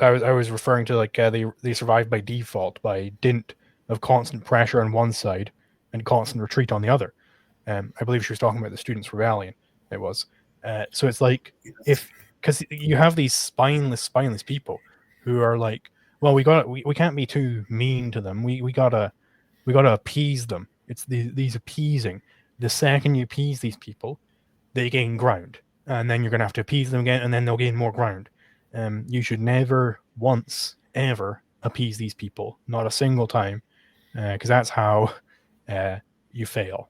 I was referring to like they survive by default, by dint of constant pressure on one side and constant retreat on the other. I believe she was talking about the students' rebellion. It was. So it's like Yes. if because you have these spineless people who are like, well, we can't be too mean to them. We gotta appease them. It's these appeasing. The second you appease these people, they gain ground, and then you're gonna have to appease them again, and then they'll gain more ground. You should never once ever appease these people, not a single time, because that's how you fail.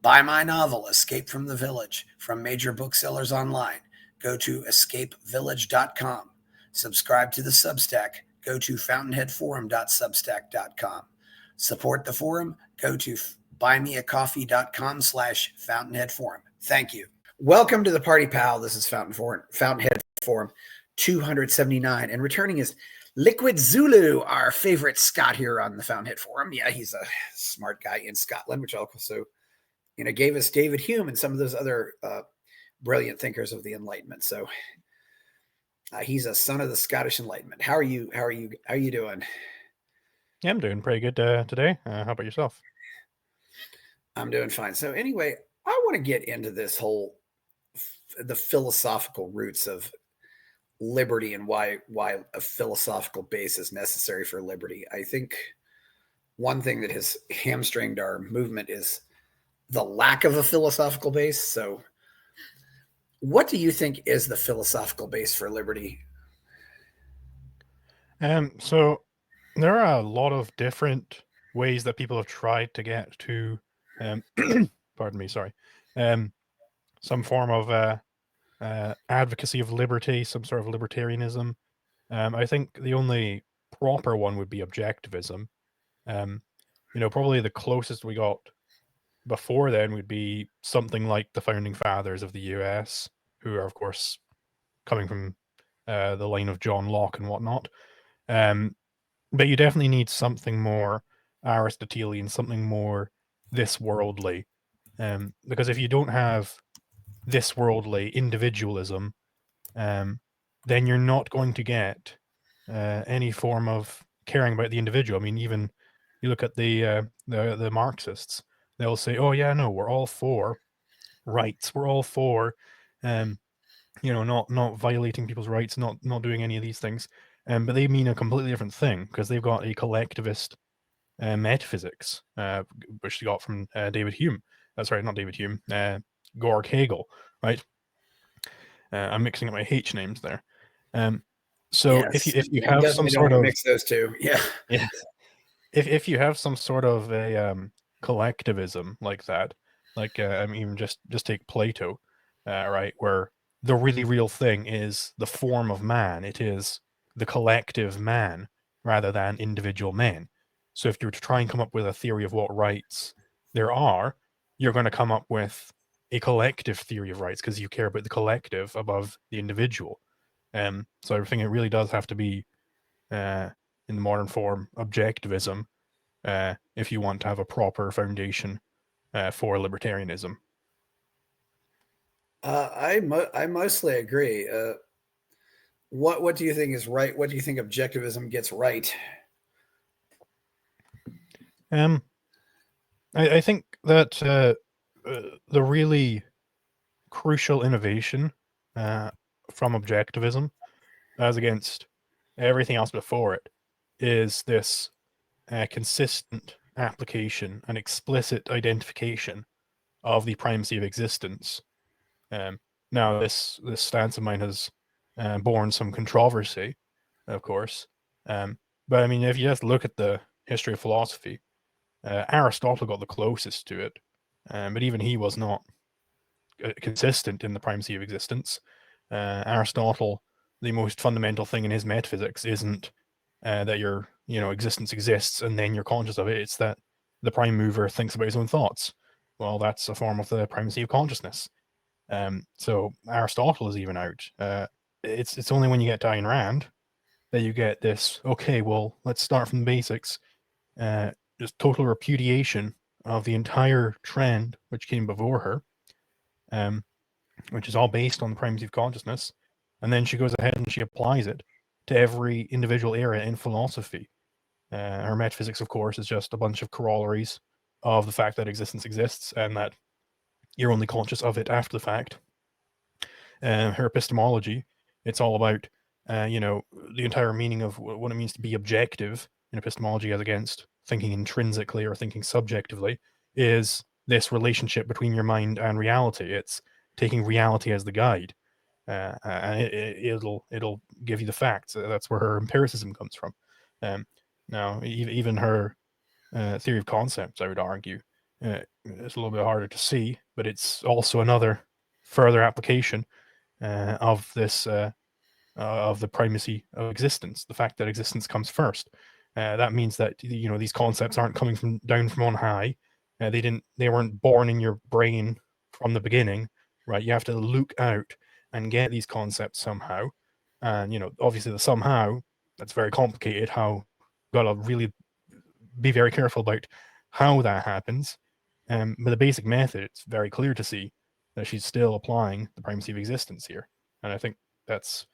Buy my novel, Escape from the Village, from major booksellers online. Go to escapevillage.com. Subscribe to the Substack. Go to fountainheadforum.substack.com. Support the forum. Go to buymeacoffee.com/fountainheadforum. Thank you. Welcome to the Party Pal. This is Fountainhead Forum 279. And returning is Liquid Zulu, our favorite Scot here on the Fountainhead Forum. Yeah, he's a smart guy in Scotland, which also gave us David Hume and some of those other brilliant thinkers of the Enlightenment. So he's a son of the Scottish Enlightenment. How are you doing? Yeah, I'm doing pretty good today. How about yourself? I'm doing fine. So anyway, I want to get into this whole the philosophical roots of liberty and why a philosophical base is necessary for liberty. I think one thing that has hamstringed our movement is the lack of a philosophical base. So what do you think is the philosophical base for liberty? So there are a lot of different ways that people have tried to get to, um, pardon me, sorry, some form of advocacy of liberty, some sort of libertarianism. I think the only proper one would be objectivism. Um, probably the closest we got before then would be something like the founding fathers of the US, who are, of course, coming from the line of John Locke and whatnot. But you definitely need something more Aristotelian, something more this worldly. Because if you don't have this worldly individualism, then you're not going to get any form of caring about the individual. I mean, even you look at the Marxists, they'll say, "Oh yeah, no, we're all for rights. We're all for, um, not violating people's rights, not doing any of these things." But they mean a completely different thing because they've got a collectivist metaphysics, which they got from David Hume. Sorry, not David Hume. Georg Hegel, right? I'm mixing up my H names there. So Yes, if you you have some definitely don't sort want to of mix those two. Yeah. yeah, if you have some sort of a collectivism like that, like I mean, just take Plato, right, where the really real thing is the form of man. It is the collective man rather than individual men. So if you're to try and come up with a theory of what rights there are, you're going to come up with a collective theory of rights because you care about the collective above the individual. So I think it really does have to be, uh, in the modern form, objectivism, if you want to have a proper foundation for libertarianism. I mostly agree. What do you think is right? What do you think objectivism gets right? Um, I think that the really crucial innovation from objectivism, as against everything else before it, is this consistent application and explicit identification of the primacy of existence. Now, this stance of mine has borne some controversy, of course, but I mean, if you just look at the history of philosophy, Aristotle got the closest to it, but even he was not consistent in the primacy of existence. Aristotle, the most fundamental thing in his metaphysics isn't that your existence exists and then you're conscious of it. It's that the prime mover thinks about his own thoughts. Well, that's a form of the primacy of consciousness. So Aristotle is even out. It's only when you get to Ayn Rand that you get this. Okay, well, let's start from the basics. Just total repudiation of the entire trend which came before her, which is all based on the primacy of consciousness. And then she goes ahead and she applies it to every individual area in philosophy. Her metaphysics, of course, is just a bunch of corollaries of the fact that existence exists and that you're only conscious of it after the fact. Her epistemology, it's all about, the entire meaning of what it means to be objective in epistemology as against thinking intrinsically or thinking subjectively, is this relationship between your mind and reality. It's taking reality as the guide. And it'll give you the facts. That's where her empiricism comes from. Now, even her theory of concepts, I would argue, it's a little bit harder to see, but it's also another further application of this of the primacy of existence, the fact that existence comes first. That means that these concepts aren't coming from down from on high. They weren't born in your brain from the beginning, right? You have to look out and get these concepts somehow, and obviously the somehow, that's very complicated. How gotta really be very careful about how that happens. But the basic method, it's very clear to see that she's still applying the primacy of existence here, and I think that's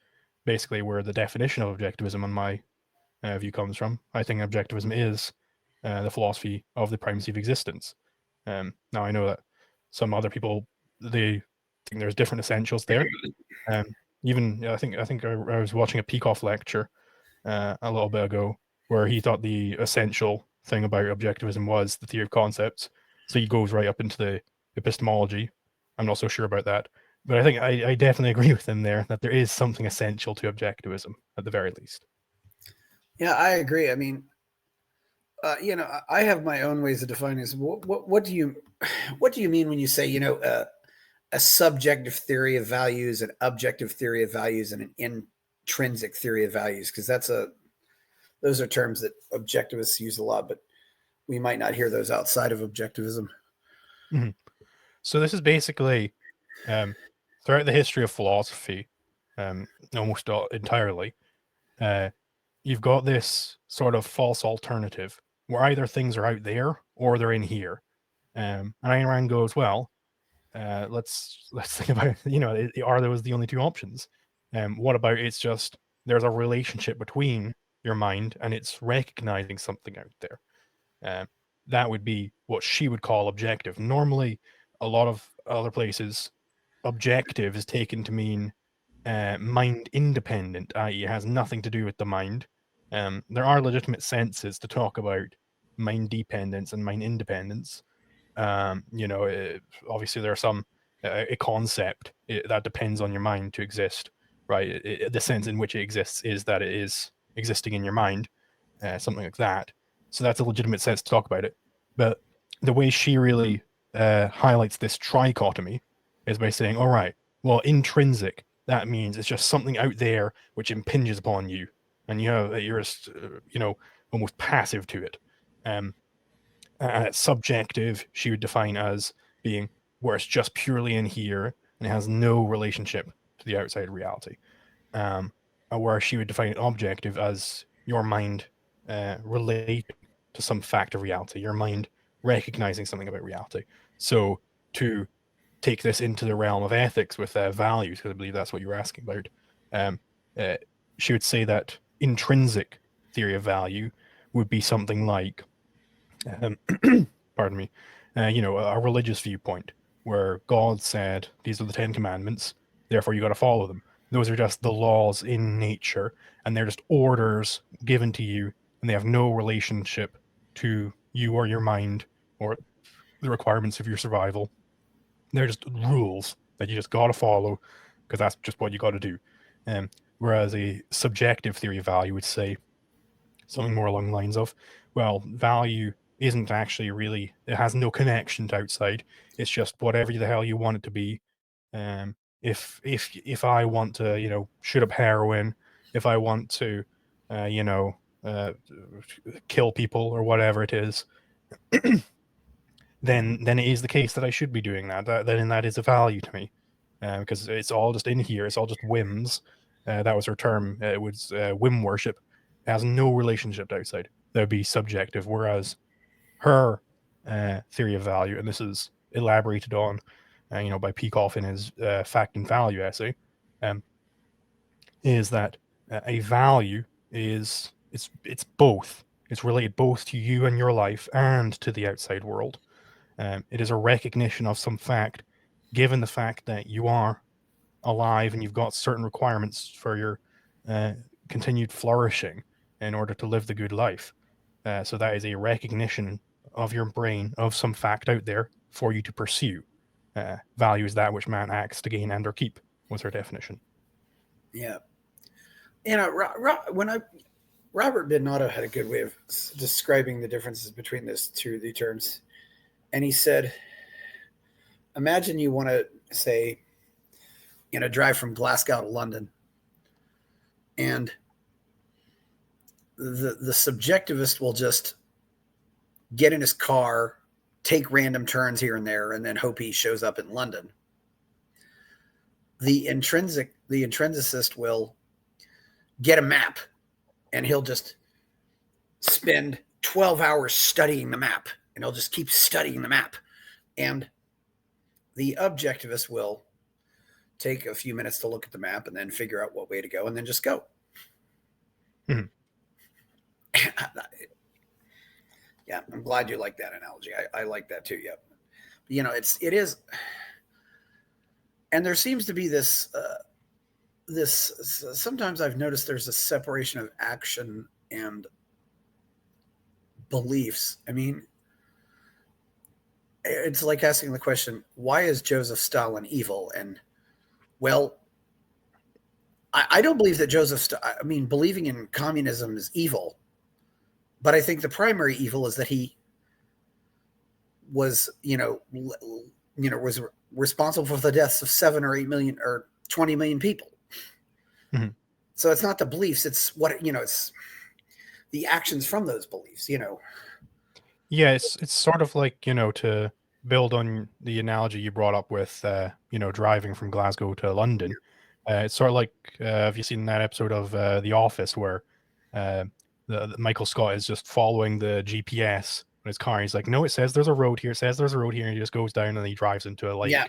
basically where the definition of objectivism, on my view, comes from. I think objectivism is the philosophy of the primacy of existence. Now I know that some other people, they think there's different essentials there. Even I think I was watching a Peikoff lecture a little bit ago where he thought the essential thing about objectivism was the theory of concepts. So he goes right up into the epistemology. I'm not so sure about that, but I think I definitely agree with him there that there is something essential to objectivism at the very least. Yeah, I agree. I mean, I have my own ways of defining this. What do you mean when you say a subjective theory of values, an objective theory of values, and an intrinsic theory of values? Because those are terms that objectivists use a lot, but we might not hear those outside of objectivism. Mm-hmm. So this is basically throughout the history of philosophy, almost entirely, you've got this sort of false alternative where either things are out there or they're in here. And Ayn Rand goes, well, let's think about are those the only two options? What about it's just there's a relationship between your mind and it's recognizing something out there. That would be what she would call objective. Normally, a lot of other places, objective is taken to mean mind independent, i.e., it has nothing to do with the mind. There are legitimate senses to talk about mind dependence and mind independence. Obviously there are some a concept that depends on your mind to exist, right? The sense in which it exists is that it is existing in your mind, something like that. So that's a legitimate sense to talk about it. But the way she really highlights this trichotomy is by saying, all right, well, intrinsic, that means it's just something out there which impinges upon you, and you're just, almost passive to it. Subjective, she would define as being where it's just purely in here and it has no relationship to the outside reality. Where she would define objective as your mind relating to some fact of reality, your mind recognizing something about reality. So to take this into the realm of ethics with values, because I believe that's what you were asking about, uh, she would say that intrinsic theory of value would be something like, um, pardon me, a religious viewpoint where God said, these are the 10 Commandments, therefore you got to follow them. Those are just the laws in nature, and they're just orders given to you, and they have no relationship to you or your mind or the requirements of your survival. They're just rules that you just got to follow because that's just what you got to do. Whereas a subjective theory of value would say something more along the lines of, well, value isn't actually really, it has no connection to outside. It's just whatever the hell you want it to be. If I want to, shoot up heroin, if I want to, kill people or whatever it is, then it is the case that I should be doing that. Then that is a value to me, because it's all just in here. It's all just whims. That was her term. It was whim worship. It has no relationship to outside. That would be subjective. Whereas her theory of value, and this is elaborated on, by Peikoff in his Fact and Value essay, is that A value is it's both. It's related both to you and your life and to the outside world. It is a recognition of some fact, given the fact that you are alive and you've got certain requirements for your uh, continued flourishing in order to live the good life. So that is a recognition of your brain of some fact out there for you to pursue. Value is that which man acts to gain and or keep, was her definition. Yeah. When I Robert Bidnotto had a good way of describing the differences between those the terms, and he said, "Imagine you want to say, drive from Glasgow to London, and the subjectivist will just get in his car, take random turns here and there, and then hope he shows up in London. The intrinsicist will get a map, and he'll just spend 12 hours studying the map, and he'll just keep studying the map. And the objectivist will take a few minutes to look at the map and then figure out what way to go and then just go." Mm-hmm. Yeah, I'm glad you like that analogy. I like that too. Yep. It is, and there seems to be this sometimes I've noticed there's a separation of action and beliefs. I mean, it's like asking the question, why is Joseph Stalin evil? And well, I don't believe that believing in communism is evil, but I think the primary evil is that he was, was responsible for the deaths of 7 or 8 million or 20 million people. Mm-hmm. So it's not the beliefs; it's it's the actions from those beliefs. Yeah, it's sort of like, to build on the analogy you brought up with, driving from Glasgow to London. It's sort of like, have you seen that episode of The Office where the Michael Scott is just following the GPS in his car? He's like, no, it says there's a road here. It says there's a road here. And he just goes down and he drives into a lake. Yeah.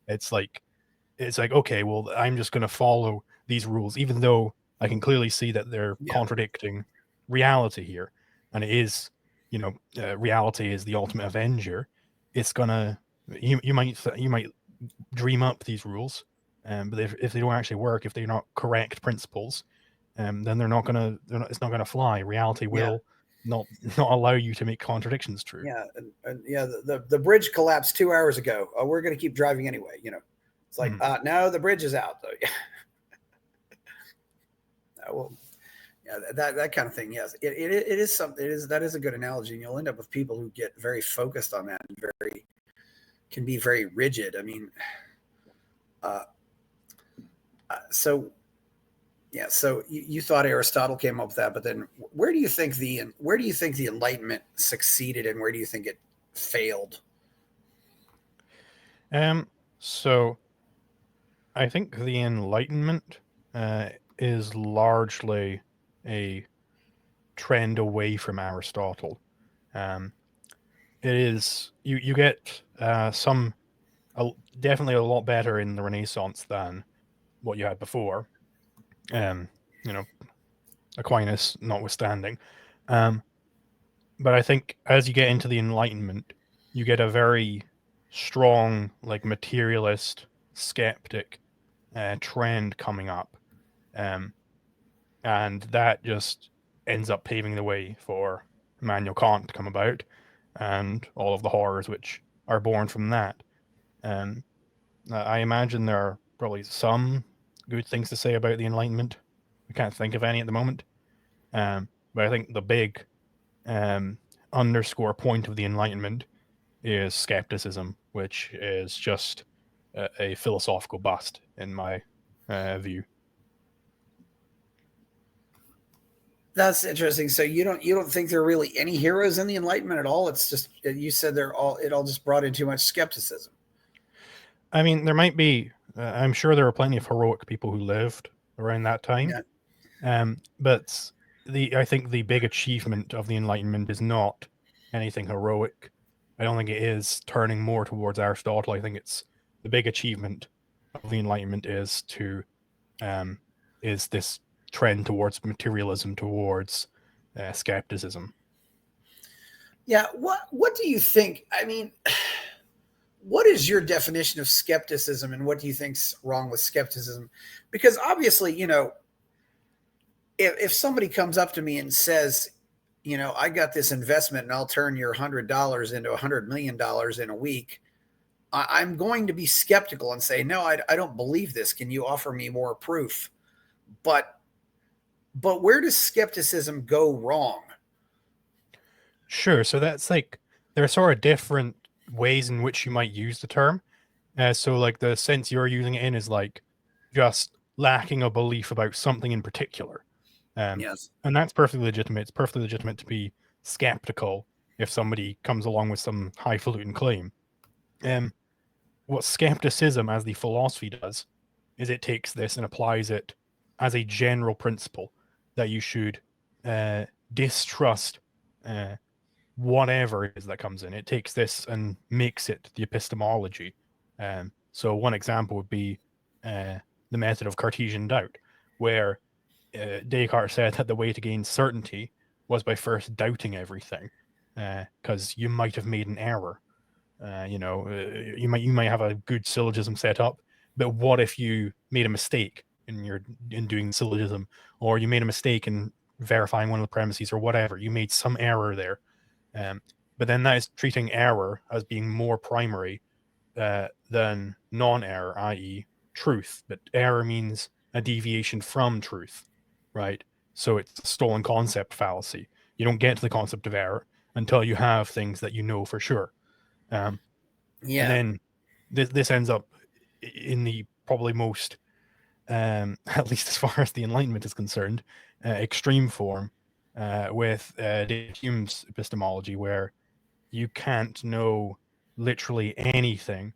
It's like, okay, well, I'm just going to follow these rules, even though I can clearly see that they're contradicting reality here. And it is, reality is the ultimate avenger. It's gonna, you might dream up these rules, but if they don't actually work, if they're not correct principles, then it's not gonna fly. Reality will not allow you to make contradictions true. Yeah, and the bridge collapsed 2 hours ago. Oh, we're going to keep driving anyway. It's like, no, the bridge is out though. Well, yeah, that kind of thing. Yes, it is something. That is a good analogy. And you'll end up with people who get very focused on that and can be very rigid. I mean, so you thought Aristotle came up with that, but then where do you think the Enlightenment succeeded, and where do you think it failed? So I think the Enlightenment is largely a trend away from Aristotle. It is you get definitely a lot better in the Renaissance than what you had before. Aquinas notwithstanding. But I think as you get into the Enlightenment, you get a very strong, like, materialist, skeptic trend coming up. And that just ends up paving the way for Immanuel Kant to come about and all of the horrors which are born from that. I imagine there are probably some good things to say about the Enlightenment. I can't think of any at the moment. But I think the big underscore point of the Enlightenment is skepticism, which is just a philosophical bust in my view. That's interesting. So you don't think there are really any heroes in the Enlightenment at all? It's just, you said it all just brought in too much skepticism. I mean, there might be. I'm sure there are plenty of heroic people who lived around that time. Yeah. But I think the big achievement of the Enlightenment is not anything heroic. I don't think it is turning more towards Aristotle. I think it's the big achievement of the Enlightenment is this trend towards materialism, towards skepticism. Yeah. What do you think? I mean, what is your definition of skepticism, and what do you think's wrong with skepticism? Because obviously, if somebody comes up to me and says, I got this investment and I'll turn your $100 into $100 million in a week, I'm going to be skeptical and say, no, I don't believe this. Can you offer me more proof? But where does skepticism go wrong? Sure. So that's like, there are sort of different ways in which you might use the term. So like the sense you're using it in is like just lacking a belief about something in particular. Yes. And that's perfectly legitimate. It's perfectly legitimate to be skeptical if somebody comes along with some highfalutin claim. Um, what skepticism as the philosophy does is it takes this and applies it as a general principle that you should distrust whatever it is that comes in. It takes this and makes it the epistemology. So one example would be the method of Cartesian doubt, where Descartes said that the way to gain certainty was by first doubting everything, because you might have made an error. You might have a good syllogism set up, but what if you made a mistake in doing the syllogism, or you made a mistake in verifying one of the premises, or whatever? You made some error there, but then that is treating error as being more primary than non-error, i.e., truth. But error means a deviation from truth, right? So it's a stolen concept fallacy. You don't get to the concept of error until you have things that you know for sure. And Yeah. then this ends up in the probably most, at least as far as the Enlightenment is concerned, extreme form with David Hume's epistemology, where you can't know literally anything.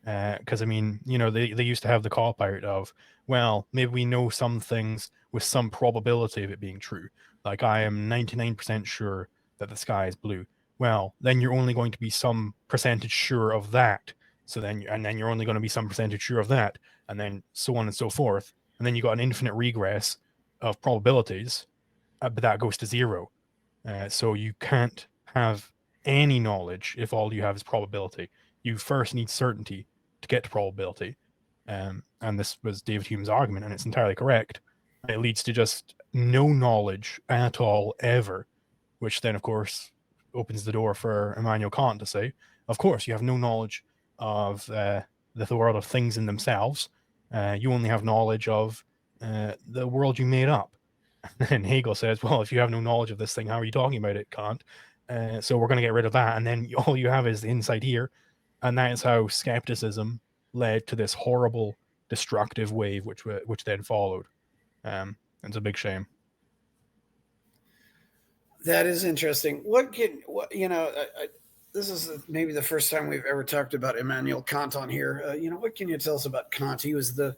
Because I mean, they used to have the cop out of, well, maybe we know some things with some probability of it being true. Like, I am 99% sure that the sky is blue. Well, then you're only going to be some percentage sure of that. And then you're only going to be some percentage sure of that, and then so on and so forth. And then you got an infinite regress of probabilities, but that goes to zero. So you can't have any knowledge if all you have is probability. You first need certainty to get to probability. And this was David Hume's argument, and it's entirely correct. It leads to just no knowledge at all, ever, which then, of course, opens the door for Immanuel Kant to say, of course, you have no knowledge of the world of things in themselves. You only have knowledge of the world you made up. And Hegel says, well, if you have no knowledge of this thing, how are you talking about it, Kant? So we're going to get rid of that. And then all you have is the insight here. And that is how skepticism led to this horrible, destructive wave, which then followed. It's a big shame. That is interesting. This is maybe the first time we've ever talked about Immanuel Kant on here. What can you tell us about Kant? He was the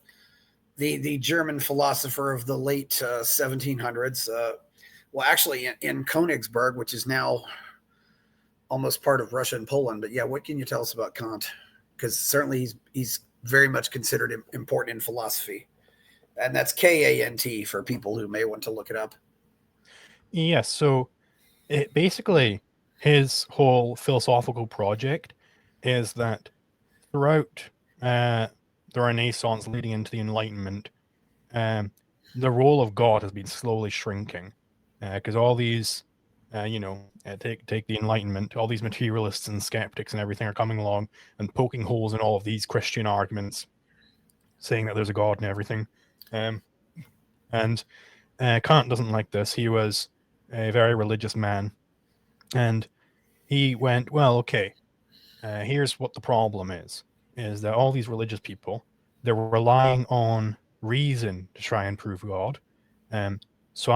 German philosopher of the late 1700s. Well, actually, in Königsberg, which is now almost part of Russia and Poland. But yeah, what can you tell us about Kant? Because certainly he's very much considered important in philosophy, and that's Kant for people who may want to look it up. Yes, so basically his whole philosophical project is that throughout the Renaissance leading into the Enlightenment, the role of God has been slowly shrinking, because all these, take the Enlightenment, all these materialists and skeptics and everything are coming along and poking holes in all of these Christian arguments, saying that there's a God and everything. And Kant doesn't like this. He was a very religious man, and he went, well, okay, here's what the problem is that all these religious people, they're relying on reason to try and prove God. So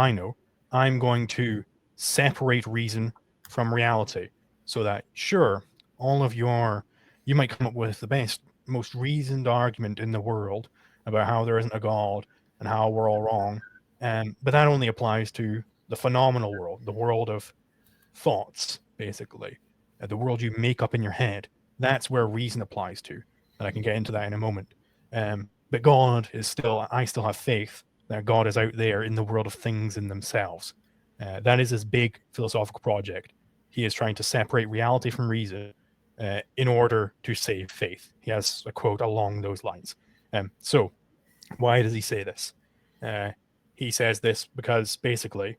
I'm going to separate reason from reality, so that, sure, you might come up with the best, most reasoned argument in the world about how there isn't a God and how we're all wrong. But that only applies to the phenomenal world, the world of thoughts, basically, the world you make up in your head. That's where reason applies to, and I can get into that in a moment. But God is still, I still have faith that God is out there in the world of things in themselves. That is his big philosophical project. He is trying to separate reality from reason in order to save faith. He has a quote along those lines. So, why does he say this? He says this because basically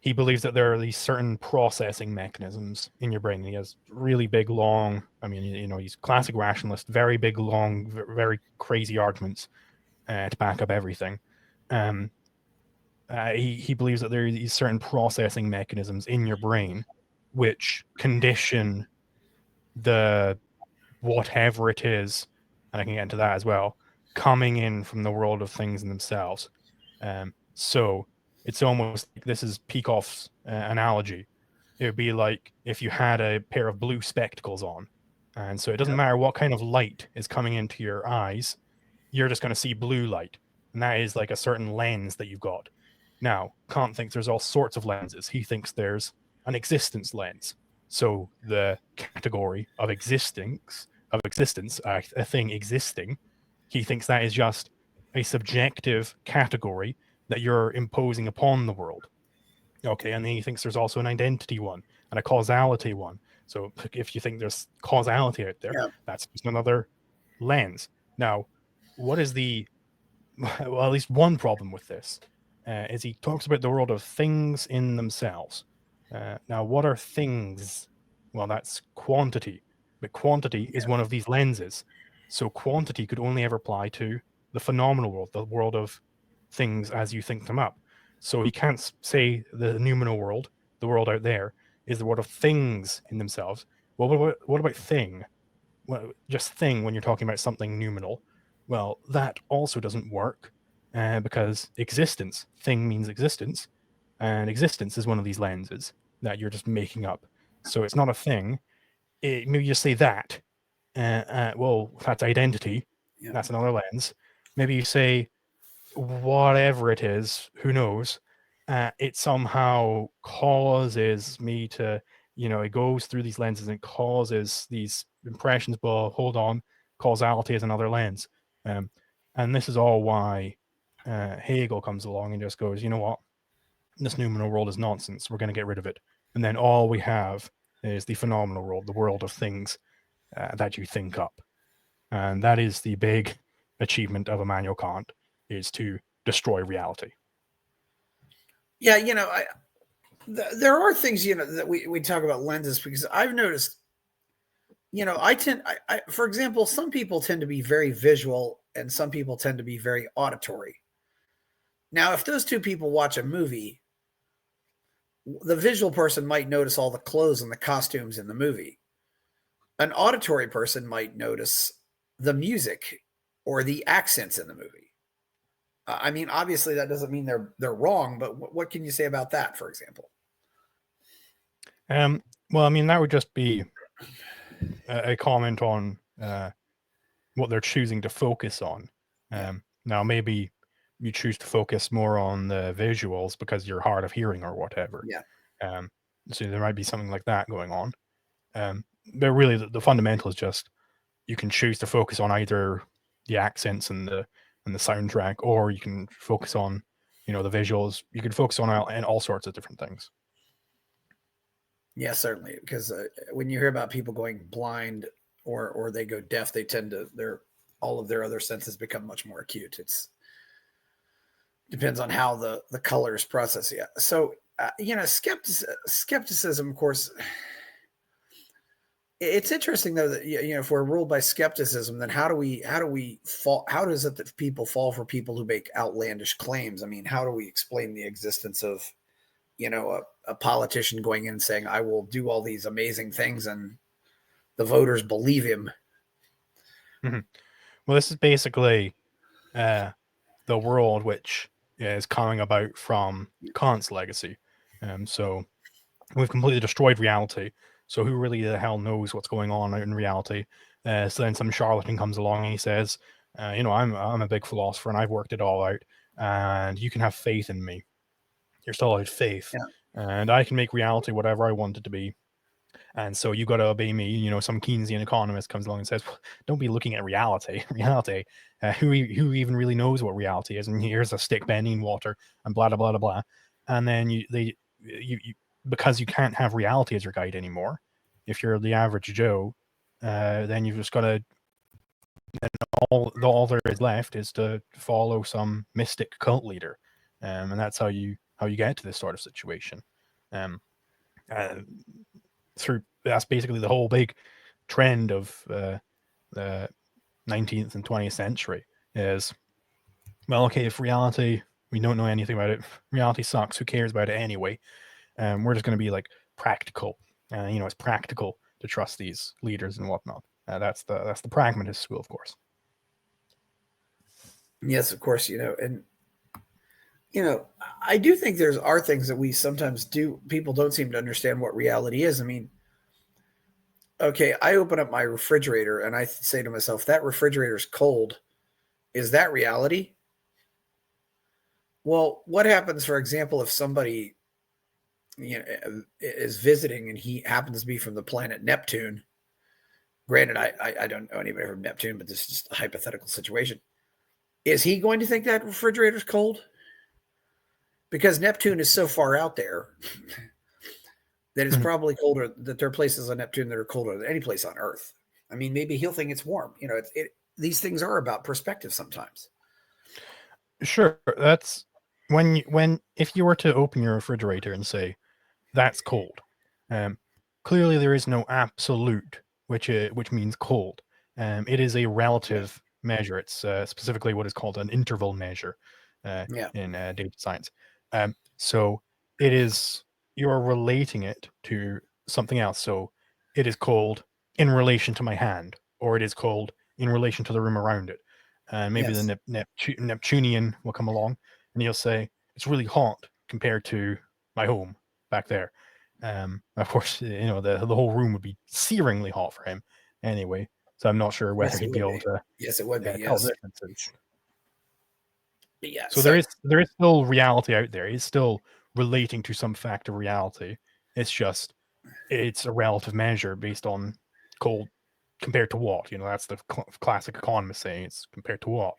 he believes that there are these certain processing mechanisms in your brain. He has really big, long, I mean, he's classic rationalist, very big, long, very crazy arguments to back up everything. He believes that there are these certain processing mechanisms in your brain which condition the whatever it is, and I can get into that as well, coming in from the world of things in themselves. So it's almost like this is Peikoff's analogy. It would be like if you had a pair of blue spectacles on, and so it doesn't matter what kind of light is coming into your eyes, you're just going to see blue light, and that is like a certain lens that you've got. Now, Kant thinks there's all sorts of lenses. He thinks there's an existence lens. So the category of existence, a thing existing, he thinks that is just a subjective category that you're imposing upon the world. Okay, and then he thinks there's also an identity one and a causality one. So if you think there's causality out there, that's just another lens. Now, what is the well, at least one problem with this is he talks about the world of things in themselves. Now, what are things? Well, that's quantity, but quantity is one of these lenses. So quantity could only ever apply to the phenomenal world, the world of things as you think them up. So he can't say the noumenal world, the world out there, is the world of things in themselves. Well, what about thing? Well, just thing when you're talking about something noumenal. Well, that also doesn't work because existence, thing means existence, and existence is one of these lenses that you're just making up. So it's not a thing. Maybe you just say that. Well, that's identity. That's another lens. Maybe you say whatever it is, who knows? It somehow causes me to, it goes through these lenses and causes these impressions. But hold on, causality is another lens. And this is all why Hegel comes along and just goes, you know what? This noumenal world is nonsense. We're going to get rid of it. And then all we have is the phenomenal world, the world of things that you think up. And that is the big achievement of Immanuel Kant, is to destroy reality. Yeah, there are things, that we talk about lenses, because I've noticed, for example, some people tend to be very visual and some people tend to be very auditory. Now, if those two people watch a movie, the visual person might notice all the clothes and the costumes in the movie. An auditory person might notice the music or the accents in the movie. I mean, obviously that doesn't mean they're wrong, but what can you say about that, for example? Well, I mean, that would just be a comment on what they're choosing to focus on. Now, maybe you choose to focus more on the visuals because you're hard of hearing or whatever. So there might be something like that going on. But really, the fundamental is just you can choose to focus on either the accents and the soundtrack, or you can focus on the visuals. You can focus on all sorts of different things. Yeah, certainly, because when you hear about people going blind or they go deaf, they tend to all of their other senses become much more acute. It's depends on how the colors process. Yeah, so skepticism, of course. It's interesting though that if we're ruled by skepticism, then how does it that people fall for people who make outlandish claims? I mean, how do we explain the existence of a politician going in and saying, I will do all these amazing things, and the voters believe him? Mm-hmm. Well, this is basically the world which is coming about from Kant's legacy. So we've completely destroyed reality. So who really the hell knows what's going on in reality? So then some charlatan comes along and he says, I'm a big philosopher and I've worked it all out, and you can have faith in me. You're still out faith, and I can make reality whatever I want it to be. And so you got to obey me. You know, some Keynesian economist comes along and says, "Don't be looking at reality. Reality. Who even really knows what reality is? And here's a stick bending water and blah blah blah blah." And then you because you can't have reality as your guide anymore. If you're the average Joe, then you've just got to. All there is left is to follow some mystic cult leader, and that's how you get to this sort of situation. Um, uh, that's basically the whole big trend of the 19th and 20th century is, well, okay, if reality, we don't know anything about it, reality sucks, who cares about it anyway? We're just going to be like practical. It's practical to trust these leaders and whatnot. That's the pragmatist school, of course. Yes, of course, and I do think are things that we sometimes do. People don't seem to understand what reality is. I mean, okay, I open up my refrigerator and I say to myself, that refrigerator's cold. Is that reality? Well, what happens, for example, if somebody is visiting and he happens to be from the planet Neptune? Granted, I don't know anybody from Neptune, but this is just a hypothetical situation. Is he going to think that refrigerator's cold? Because Neptune is so far out there that it's probably colder, that there are places on Neptune that are colder than any place on Earth. I mean, maybe he'll think it's warm. These things are about perspective sometimes. Sure, that's when if you were to open your refrigerator and say that's cold, clearly there is no absolute which means cold. It is a relative measure. It's specifically what is called an interval measure in data science. So it is, you're relating it to something else. So it is cold in relation to my hand, or it is cold in relation to the room around it. And maybe the Neptunian will come along and he'll say it's really hot compared to my home back there. Of course, the whole room would be searingly hot for him anyway. So I'm not sure whether he'd be able to Yes, it would be. tell Yes. differences. Yeah. So there is still reality out there. It's still relating to some fact of reality. It's just it's a relative measure based on cold compared to what. That's the classic economist saying, it's compared to what.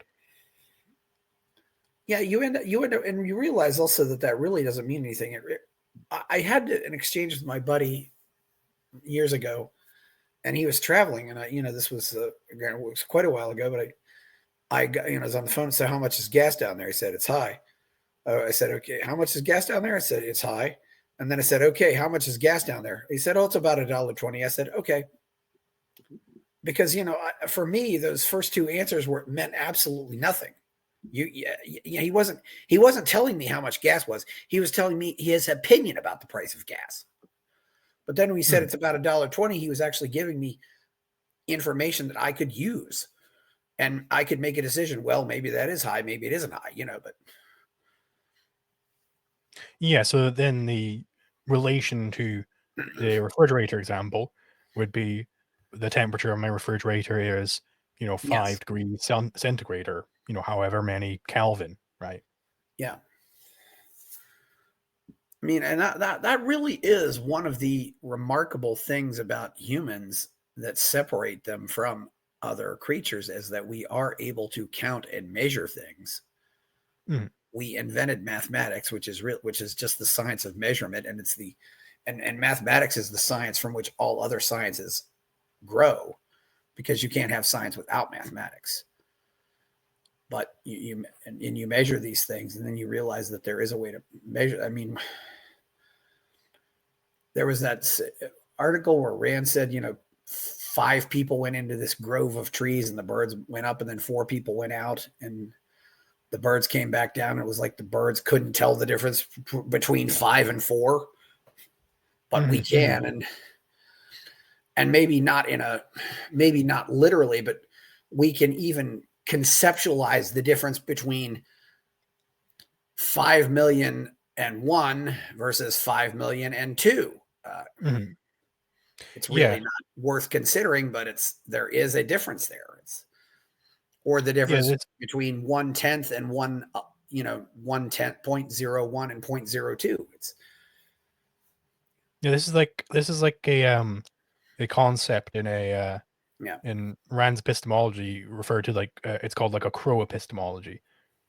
Yeah, you end up, and you realize also that really doesn't mean anything. I had an exchange with my buddy years ago, and he was traveling, and this was again, it was quite a while ago, but I got, I was on the phone and said, "How much is gas down there?" He said, "It's high." I said, "Okay, how much is gas down there?" I said, "It's high." And then I said, "Okay, how much is gas down there?" He said, "Oh, it's about $1.20." I said, "Okay," because for me, those first two answers meant absolutely nothing. He wasn't telling me how much gas was. He was telling me his opinion about the price of gas. But then when he said it's about $1.20, he was actually giving me information that I could use, and I could make a decision. Well, maybe that is high, maybe it isn't high, but yeah. So then the relation to the refrigerator example would be the temperature of my refrigerator is 5 degrees centigrade, or however many Kelvin, right? Yeah. I mean, and that really is one of the remarkable things about humans that separate them from other creatures, is that we are able to count and measure things. We invented mathematics, which is just the science of measurement, and and mathematics is the science from which all other sciences grow, because you can't have science without mathematics. But you measure these things, and then you realize that there is a way to measure. I mean, there was that article where Rand said, 5 people went into this grove of trees and the birds went up, and then 4 people went out and the birds came back down. It was like the birds couldn't tell the difference between 5 and 4, but we can. And maybe not maybe not literally, but we can even conceptualize the difference between 5 million and 1 versus 5 million and 2. It's really not worth considering, but there is a difference there. Or the difference between 1/10 and 1/10.01 and 0.02. Yeah, this is like a concept in a Yeah. in Rand's epistemology referred to like it's called like a crow epistemology,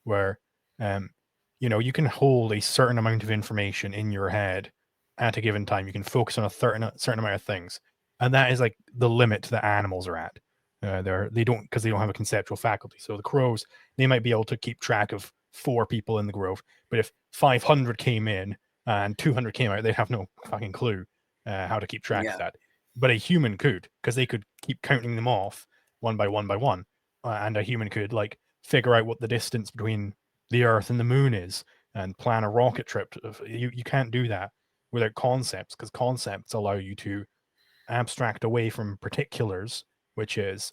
where um you can hold a certain amount of information in your head at a given time. You can focus on a certain amount of things, and that is like the limit that animals are at. They don't because they don't have a conceptual faculty. So the crows, they might be able to keep track of 4 people in the grove, but if 500 came in and 200 came out, they'd have no fucking clue how to keep track of Yeah. that. But a human could, because they could keep counting them off one by one, and a human could like figure out what the distance between the Earth and the Moon is and plan a rocket trip. You can't do that without concepts, because concepts allow you to abstract away from particulars, which is,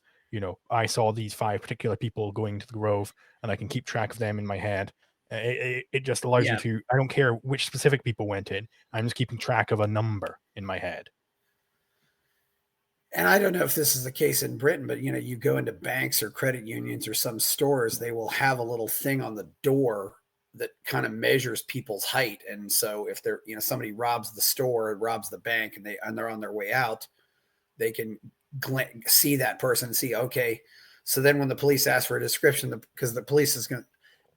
I saw these 5 particular people going to the grove, and I can keep track of them in my head. It just allows you Yeah. to. I don't care which specific people went in. I'm just keeping track of a number in my head. And I don't know if this is the case in Britain, but you go into banks or credit unions or some stores, they will have a little thing on the door that kind of measures people's height. And so if they're, somebody robs the store, robs the bank, and they're on their way out, they can see that person and see, okay. So then when the police ask for a description, because the police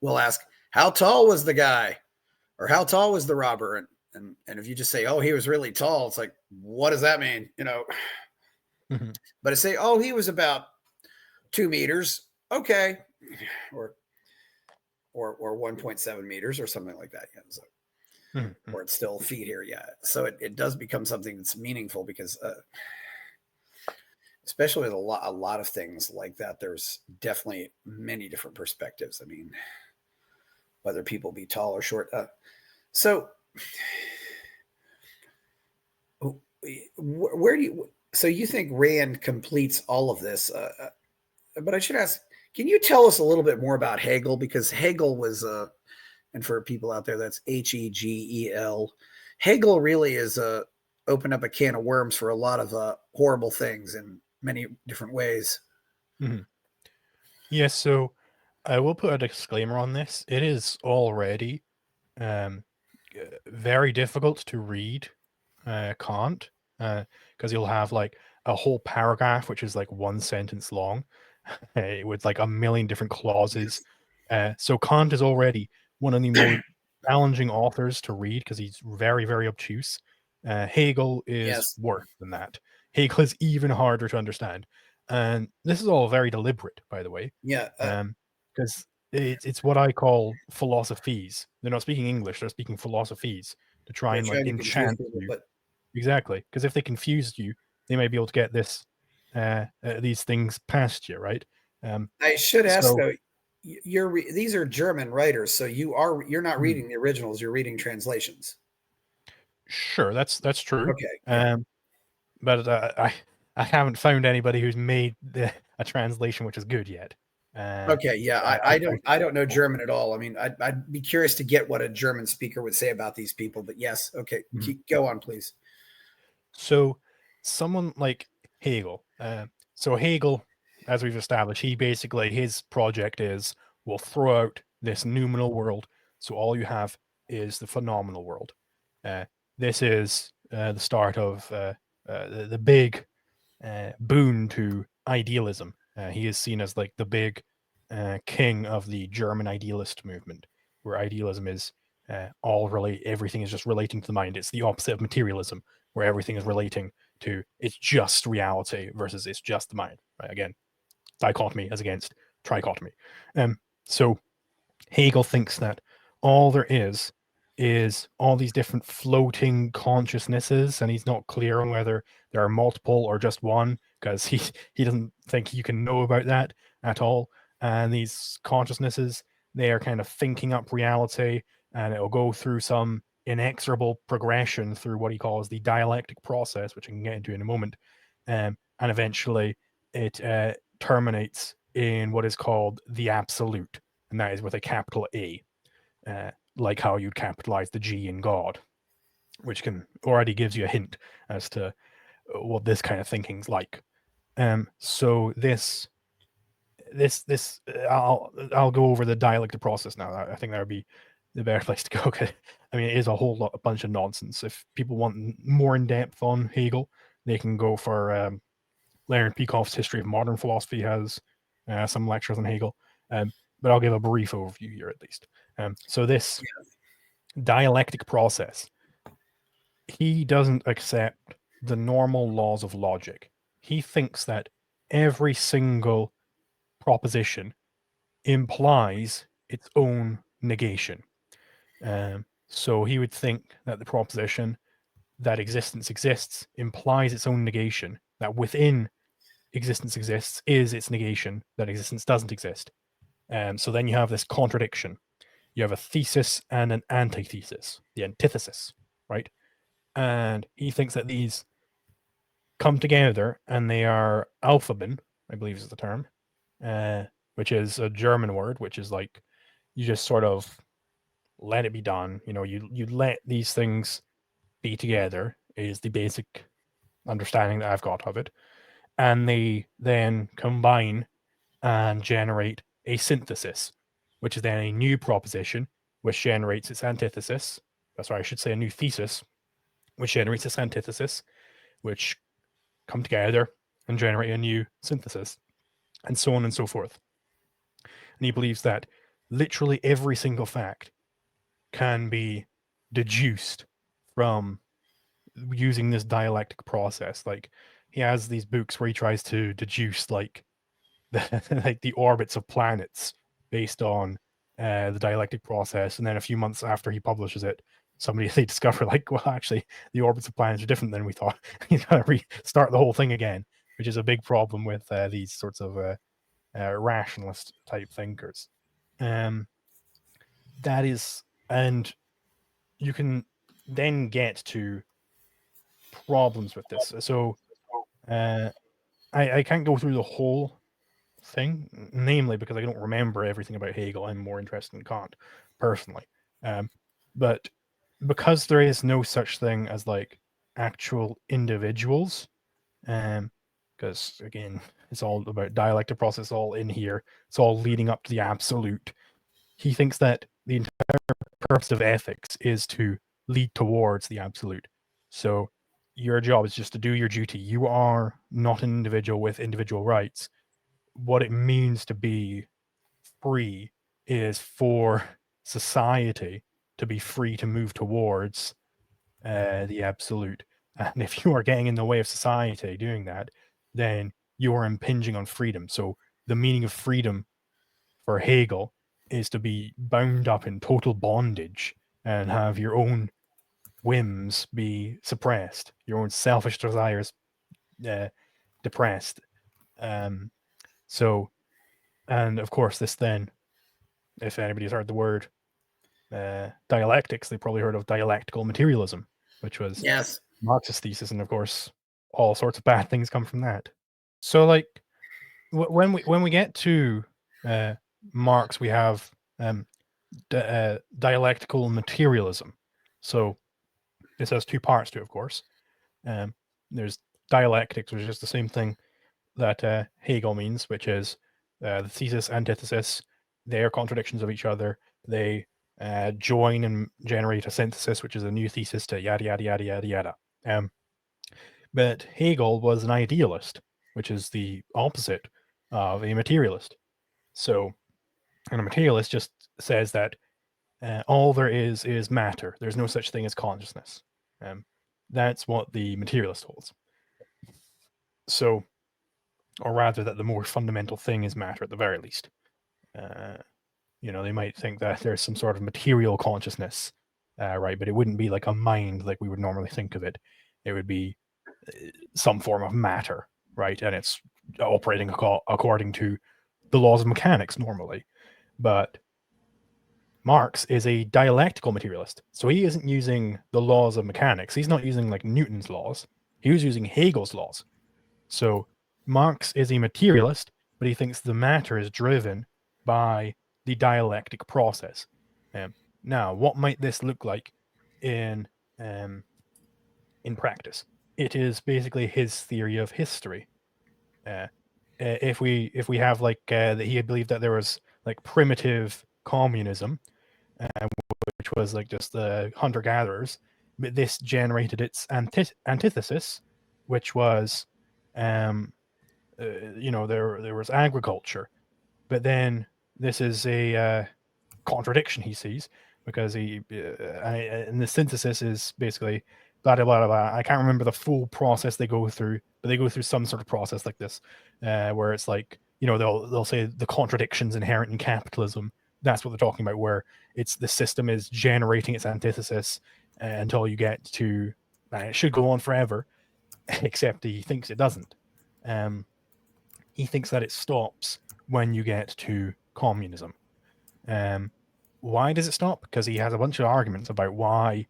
will ask, how tall was the guy, or how tall was the robber? And if you just say, oh, he was really tall, it's like, what does that mean? Mm-hmm. But I say, oh, he was about 2 meters, okay, or 1.7 meters or something like that. Yeah, so, Mm-hmm. or it's still feet here. Yeah, so it does become something that's meaningful, because especially with a lot of things like that, there's definitely many different perspectives. I mean, whether people be tall or short. So where do you? So you think Rand completes all of this? But I should ask, can you tell us a little bit more about Hegel? Because Hegel was, and for people out there, that's Hegel. Hegel really is opened up a can of worms for a lot of horrible things in many different ways. Mm-hmm. Yes, so I will put a disclaimer on this. It is already um, very difficult to read Kant, because you'll have like a whole paragraph which is like one sentence long with like a million different clauses. Yes. So Kant is already one of the more challenging authors to read because he's very, very obtuse. Hegel is Yes. worse than that. Hegel is even harder to understand. And this is all very deliberate, by the way, Yeah. because it's what I call philosophies. They're not speaking English; they're speaking philosophies to try They're and like trying to confuse enchant people, you. but Exactly, because if they confused you, they may be able to get these things past you, right? Um, I should ask so though. These are German writers, so you're not hmm, reading the originals. You're reading translations. sure, that's true. Okay. Yeah. Um, but I haven't found anybody who's made a translation which is good yet. Okay, yeah, So I don't know German at all. I mean, I'd be curious to get what a German speaker would say about these people. But yes, okay, mhm. go on, please. So someone like Hegel. So Hegel, as we've established, he basically his project is we'll throw out this noumenal world, so all you have is the phenomenal world. Uh, this is the start of the big boon to idealism. He is seen as like the big king of the German idealist movement, where idealism is everything is just relating to the mind. It's the opposite of materialism, where everything is relating to it's just reality versus it's just the mind. Right? Again, dichotomy as against trichotomy. So Hegel thinks that all there is all these different floating consciousnesses, and he's not clear on whether there are multiple or just one, because he doesn't think you can know about that at all. And these consciousnesses, they are kind of thinking up reality, and it'll go through some inexorable progression through what he calls the dialectic process, which I can get into in a moment, and eventually it terminates in what is called the absolute, and that is with a capital A, like how you'd capitalize the G in God, which can already gives you a hint as to what this kind of thinking's like. So this I'll go over the dialectic process now. I think that would be the better place to go. I mean, it is a bunch of nonsense. If people want more in depth on Hegel, they can go for Leonard Peikoff's History of Modern Philosophy has some lectures on Hegel. But I'll give a brief overview here at least. So this dialectic process, he doesn't accept the normal laws of logic. He thinks that every single proposition implies its own negation. So he would think that the proposition that existence exists implies its own negation, that within existence exists is its negation that existence doesn't exist. So then you have this contradiction. You have a thesis and an antithesis, the antithesis, right? And he thinks that these come together and they are Alphaben, I believe is the term, which is a German word, which is like you just sort of let it be done. You know, you let these things be together is the basic understanding that I've got of it. And they then combine and generate a synthesis, which is then a new proposition, which generates its antithesis. Sorry, I should say a new thesis, which generates its antithesis, which come together and generate a new synthesis, and so on and so forth. And he believes that literally every single fact can be deduced from using this dialectic process. Like he has these books where he tries to deduce like like the orbits of planets based on the dialectic process, and then a few months after he publishes it, they discover like, well, actually, the orbits of planets are different than we thought. He's got to restart the whole thing again, which is a big problem with these sorts of rationalist type thinkers. That is, and you can then get to problems with this. So I can't go through the whole thing, namely because I don't remember everything about Hegel. I'm more interested in Kant personally. But because there is no such thing as like actual individuals, because again, it's all about dialectic process, all in here, it's all leading up to the absolute. He thinks that the entire purpose of ethics is to lead towards the absolute. So your job is just to do your duty. You are not an individual with individual rights. What it means to be free is for society to be free to move towards the absolute. And if you are getting in the way of society doing that, then you are impinging on freedom. So the meaning of freedom for Hegel is to be bound up in total bondage and have your own whims be suppressed, your own selfish desires depressed. So, and of course, this then, if anybody's heard the word dialectics, they probably heard of dialectical materialism, which was Yes. Marxist thesis, and of course, all sorts of bad things come from that. So, like when we get to Marx, we have dialectical materialism. So this has two parts to it, of course. There's dialectics, which is the same thing that Hegel means, which is the thesis, antithesis. They are contradictions of each other. They join and generate a synthesis, which is a new thesis to yada, yada, yada, yada, yada. But Hegel was an idealist, which is the opposite of a materialist. So, and a materialist just says that all there is matter. There's no such thing as consciousness. That's what the materialist holds. So, or rather, that the more fundamental thing is matter at the very least. They might think that there's some sort of material consciousness, right? But it wouldn't be like a mind like we would normally think of it. It would be some form of matter, right? And it's operating according to the laws of mechanics normally. But Marx is a dialectical materialist. So he isn't using the laws of mechanics. He's not using like Newton's laws. He was using Hegel's laws. So Marx is a materialist, but he thinks the matter is driven by the dialectic process. Now, what might this look like in practice? It is basically his theory of history. If we have like that he believed that there was like primitive communism, which was like just the hunter gatherers. But this generated its antithesis, which was, there was agriculture. But then this is a contradiction he sees, because and the synthesis is basically blah blah blah blah. I can't remember the full process they go through, but they go through some sort of process like this, where it's like, they'll say the contradictions inherent in capitalism. That's what they're talking about, where it's the system is generating its antithesis until you get to, it should go on forever, except he thinks it doesn't. He thinks that it stops when you get to communism. Why does it stop? Because he has a bunch of arguments about why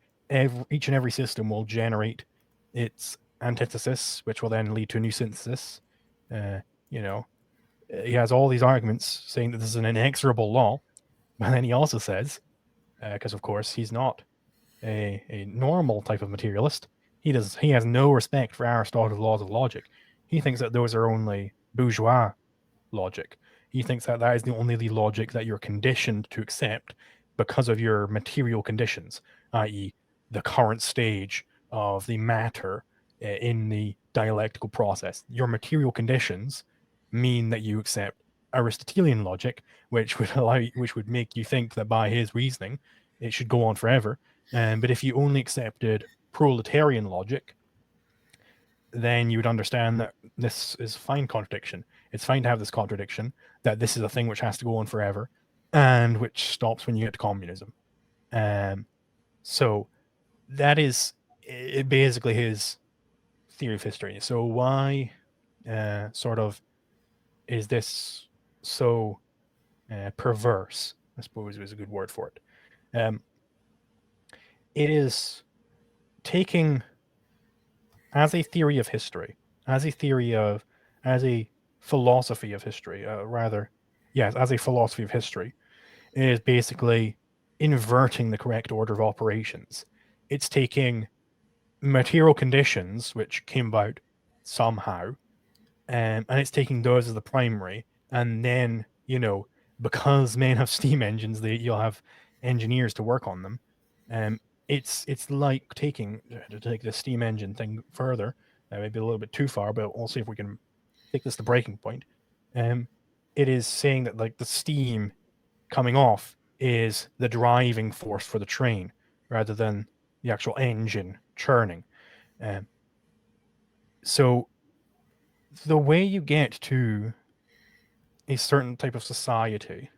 each and every system will generate its antithesis, which will then lead to a new synthesis. He has all these arguments saying that this is an inexorable law, but then he also says, because of course he's not a normal type of materialist, he has no respect for Aristotle's laws of logic. He thinks that those are only bourgeois logic. He thinks that that is the only logic that you're conditioned to accept because of your material conditions, i.e., the current stage of the matter in the dialectical process. Your material conditions mean that you accept Aristotelian logic, which would make you think that by his reasoning it should go on forever. But if you only accepted proletarian logic, then you would understand that this is fine contradiction. It's fine to have this contradiction, that this is a thing which has to go on forever, and which stops when you get to communism. So that is basically his theory of history. So why sort of is this so perverse, I suppose is a good word for it. It is taking, as a theory of history, as a philosophy of history, as a philosophy of history, it is basically inverting the correct order of operations. It's taking material conditions which came about somehow, and it's taking those as the primary, and then, because men have steam engines, you'll have engineers to work on them. It's like to take the steam engine thing further, maybe a little bit too far, but we'll see if we can take this to breaking point. It is saying that like the steam coming off is the driving force for the train rather than the actual engine churning. So the way you get to a certain type of society,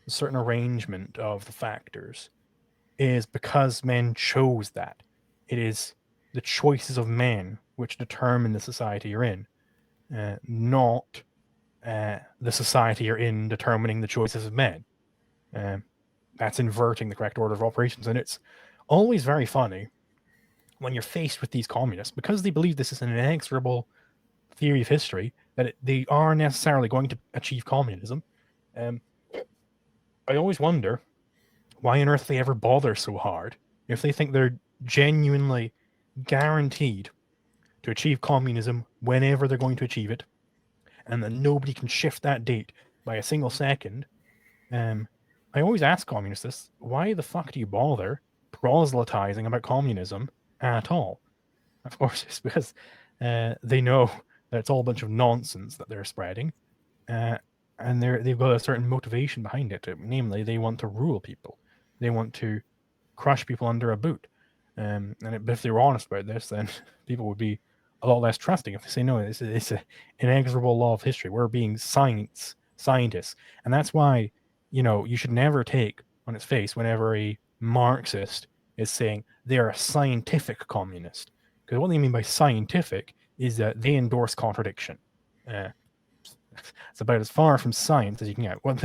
a certain arrangement of the factors, is because men chose that. It is the choices of men which determine the society you're in, not the society you're in determining the choices of men. That's inverting the correct order of operations. And it's always very funny when you're faced with these communists, because they believe this is an inexorable theory of history, that they are necessarily going to achieve communism. I always wonder why on earth they ever bother so hard if they think they're genuinely guaranteed to achieve communism whenever they're going to achieve it, and that nobody can shift that date by a single second. I always ask communists this: why the fuck do you bother proselytizing about communism at all? Of course, it's because they know that it's all a bunch of nonsense that they're spreading, and they've got a certain motivation behind it. Namely, they want to rule people. They want to crush people under a boot. But if they were honest about this, then people would be a lot less trusting. If they say, no, it's an inexorable law of history. We're being scientists. And that's why, you should never take on its face whenever a Marxist is saying they're a scientific communist. Because what they mean by scientific is that they endorse contradiction. It's about as far from science as you can get. What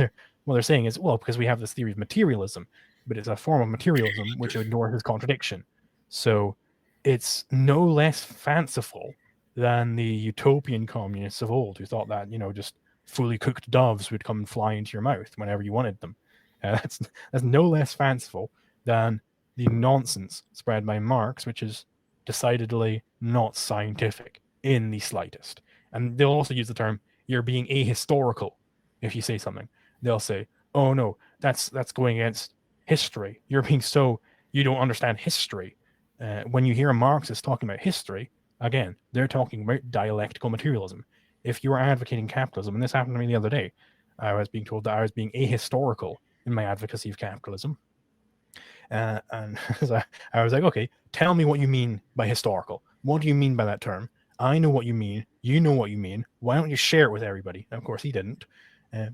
they're saying is, well, because we have this theory of materialism, but it's a form of materialism which ignores contradiction. So it's no less fanciful than the utopian communists of old, who thought that, just fully cooked doves would come and fly into your mouth whenever you wanted them. That's no less fanciful than the nonsense spread by Marx, which is decidedly not scientific in the slightest. And they'll also use the term, you're being ahistorical if you say something. They'll say, oh no, that's going against history. You're being so, you don't understand history. When you hear a Marxist talking about history, again, they're talking about dialectical materialism. If you are advocating capitalism, and this happened to me the other day, I was being told that I was being ahistorical in my advocacy of capitalism. And I was like, okay, tell me what you mean by historical. What do you mean by that term? I know what you mean. You know what you mean. Why don't you share it with everybody? And of course, he didn't.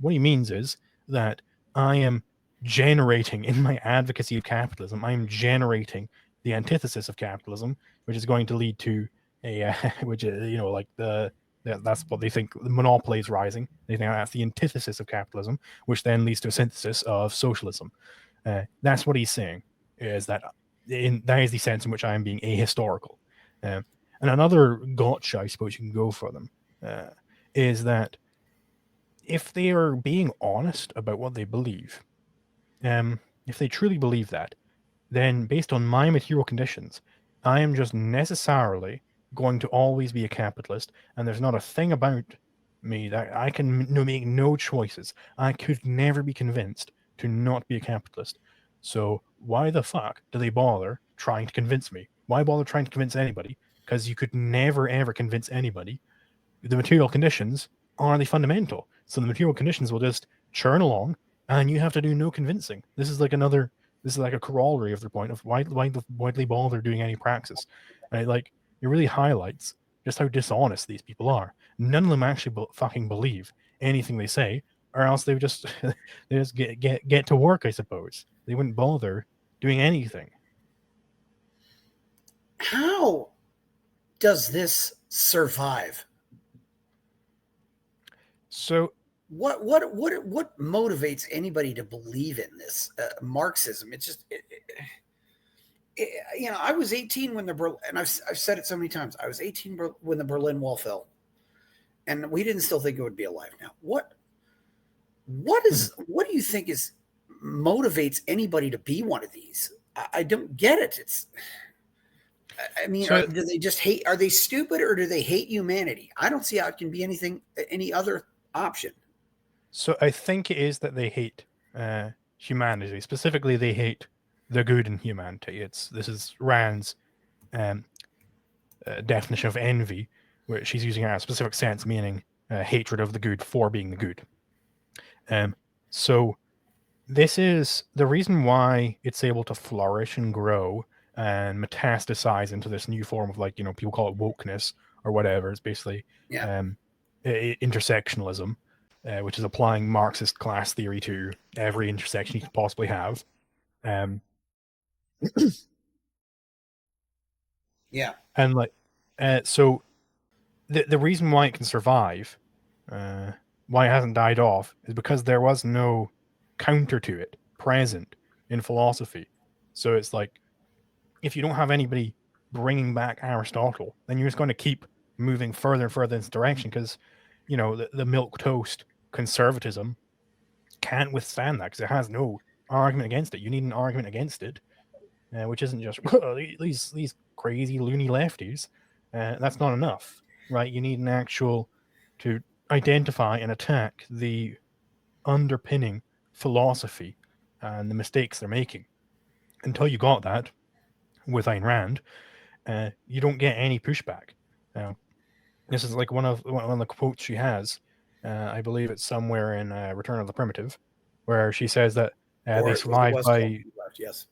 What he means is that I am generating in my advocacy of capitalism, I am generating the antithesis of capitalism, which is going to lead to a, which is, like that's what they think, the monopoly is rising. They think that's the antithesis of capitalism, which then leads to a synthesis of socialism. That's what he's saying, is that that is the sense in which I am being ahistorical. And another gotcha, I suppose you can go for them, is that if they are being honest about what they believe, if they truly believe that, then based on my material conditions, I am just necessarily going to always be a capitalist, and there's not a thing about me that I can make no choices. I could never be convinced to not be a capitalist. So why the fuck do they bother trying to convince me? Why bother trying to convince anybody? Because you could never ever convince anybody. The material conditions are the fundamental. So the material conditions will just churn along, and you have to do no convincing. This is like a corollary of the point of why they bother doing any praxis. Right? Like, it really highlights just how dishonest these people are. None of them actually fucking believe anything they say, or else they would just they just get to work, I suppose. They wouldn't bother doing anything. How does this survive? So what motivates anybody to believe in this Marxism? It's just I was 18 when and I've said it so many times. I was 18 when the Berlin Wall fell, and we didn't still think it would be alive. Now, what do you think motivates anybody to be one of these? I don't get it. Do they just hate? Are they stupid, or do they hate humanity? I don't see how it can be any other option. So I think it is that they hate humanity. Specifically, they hate the good in humanity. This is Rand's definition of envy, where she's using it in a specific sense, meaning hatred of the good for being the good. So this is the reason why it's able to flourish and grow and metastasize into this new form of, people call it wokeness or whatever. It's basically intersectionalism, which is applying Marxist class theory to every intersection you could possibly have. Yeah. And so the reason why it can survive, why it hasn't died off, is because there was no counter to it present in philosophy. So it's like, if you don't have anybody bringing back Aristotle, then you're just going to keep moving further and further in this direction, because the milquetoast conservatism can't withstand that, because it has no argument against it. You need an argument against it, which isn't just these crazy loony lefties. That's not enough, right? You need an actual to identify and attack the underpinning philosophy and the mistakes they're making. Until you got that with Ayn Rand, you don't get any pushback. This is like one of the quotes she has. I believe it's somewhere in Return of the Primitive, where she says that they survived by. Yes.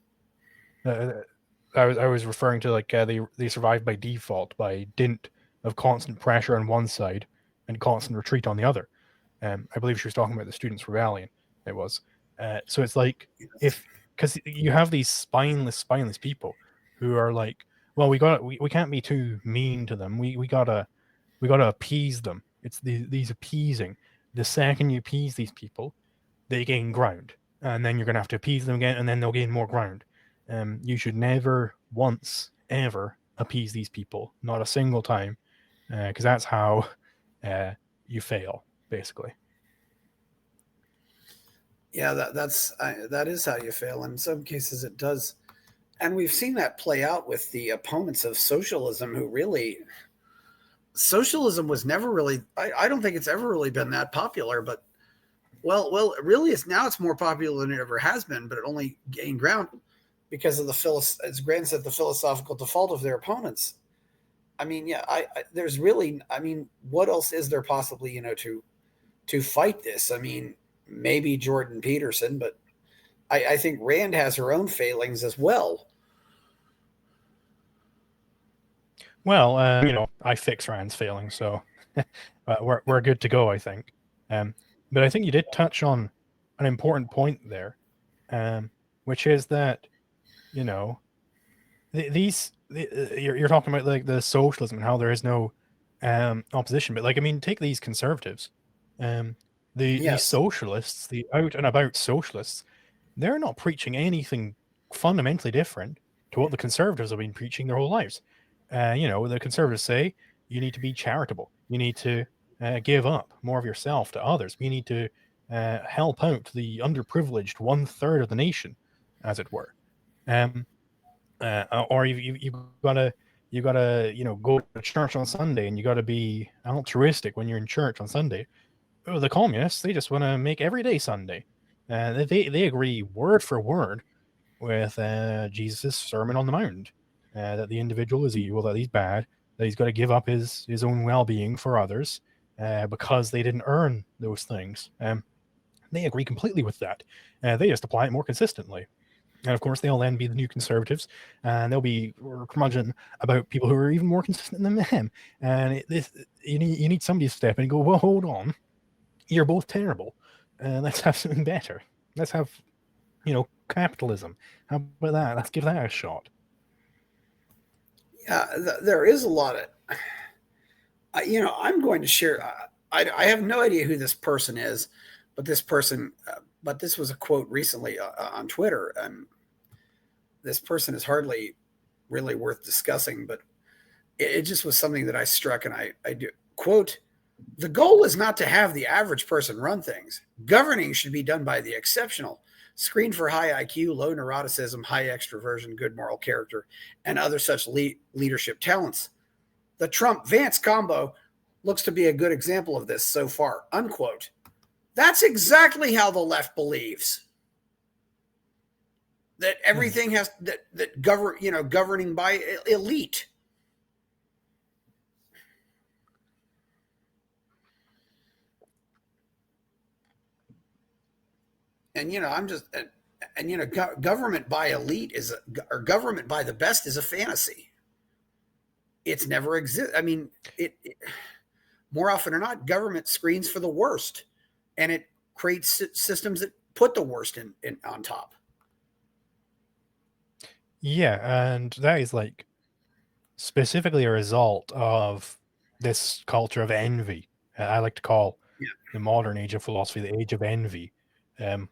I was referring to they survived by default, by dint of constant pressure on one side and constant retreat on the other. I believe she was talking about the Students' Rebellion. It was. So it's like, because you have these spineless people who are like, well, we can't be too mean to them. We gotta appease them. It's these appeasing. The second you appease these people, they gain ground, and then you're gonna have to appease them again, and then they'll gain more ground. You should never once ever appease these people, not a single time, because that's how you fail, basically. Yeah, that is how you fail. In some cases, it does, and we've seen that play out with the opponents of socialism, who really, socialism was never really. I don't think it's ever really been that popular, but Well, really, it's more popular than it ever has been, but it only gained ground because of as Grant said, the philosophical default of their opponents. I mean, yeah, there's really, I mean, what else is there possibly, to fight this? I mean, maybe Jordan Peterson, but I think Rand has her own failings as well. Well, I fix Rand's failing, so we're good to go, I think. Um, but I think you did touch on an important point there, which is that you know you're talking about like the socialism and how there is no opposition, but like I mean, take these conservatives, um, the Yes. socialists, the out and about socialists, they're not preaching anything fundamentally different to what the conservatives have been preaching their whole lives. The conservatives say you need to be charitable, you need to give up more of yourself to others, you need to help out the underprivileged one third of the nation, as it were. Um, or you gotta go to church on Sunday and you gotta be altruistic when you're in church on Sunday. Oh, the communists, they just want to make every day Sunday. They agree word for word with Jesus' Sermon on the Mount, that the individual is evil, that he's bad, that he's got to give up his own well being for others because they didn't earn those things. They agree completely with that. They just apply it more consistently. And of course, they'll then be the new conservatives, and they'll be curmudgeon about people who are even more consistent than them. And you need somebody to step in and go, well, hold on, you're both terrible. Let's have something better. Let's have, capitalism. How about that? Let's give that a shot. Yeah, there is a lot of, I'm going to share. I have no idea who this person is, but this was a quote recently on Twitter, and this person is hardly really worth discussing, but it just was something that I struck, and I do quote. The goal is not to have the average person run things. Governing should be done by the exceptional, screened for high IQ, low neuroticism, high extroversion, good moral character, and other such leadership talents. The Trump Vance combo looks to be a good example of this so far. Unquote. That's exactly how the left believes. That everything has that governing by elite. And I'm just and government by elite or government by the best is a fantasy. It's never exist. I mean, it more often or not, government screens for the worst, and it creates systems that put the worst in on top. Yeah, and that is like specifically a result of this culture of envy. I like to call Yeah. the modern age of philosophy the age of envy, because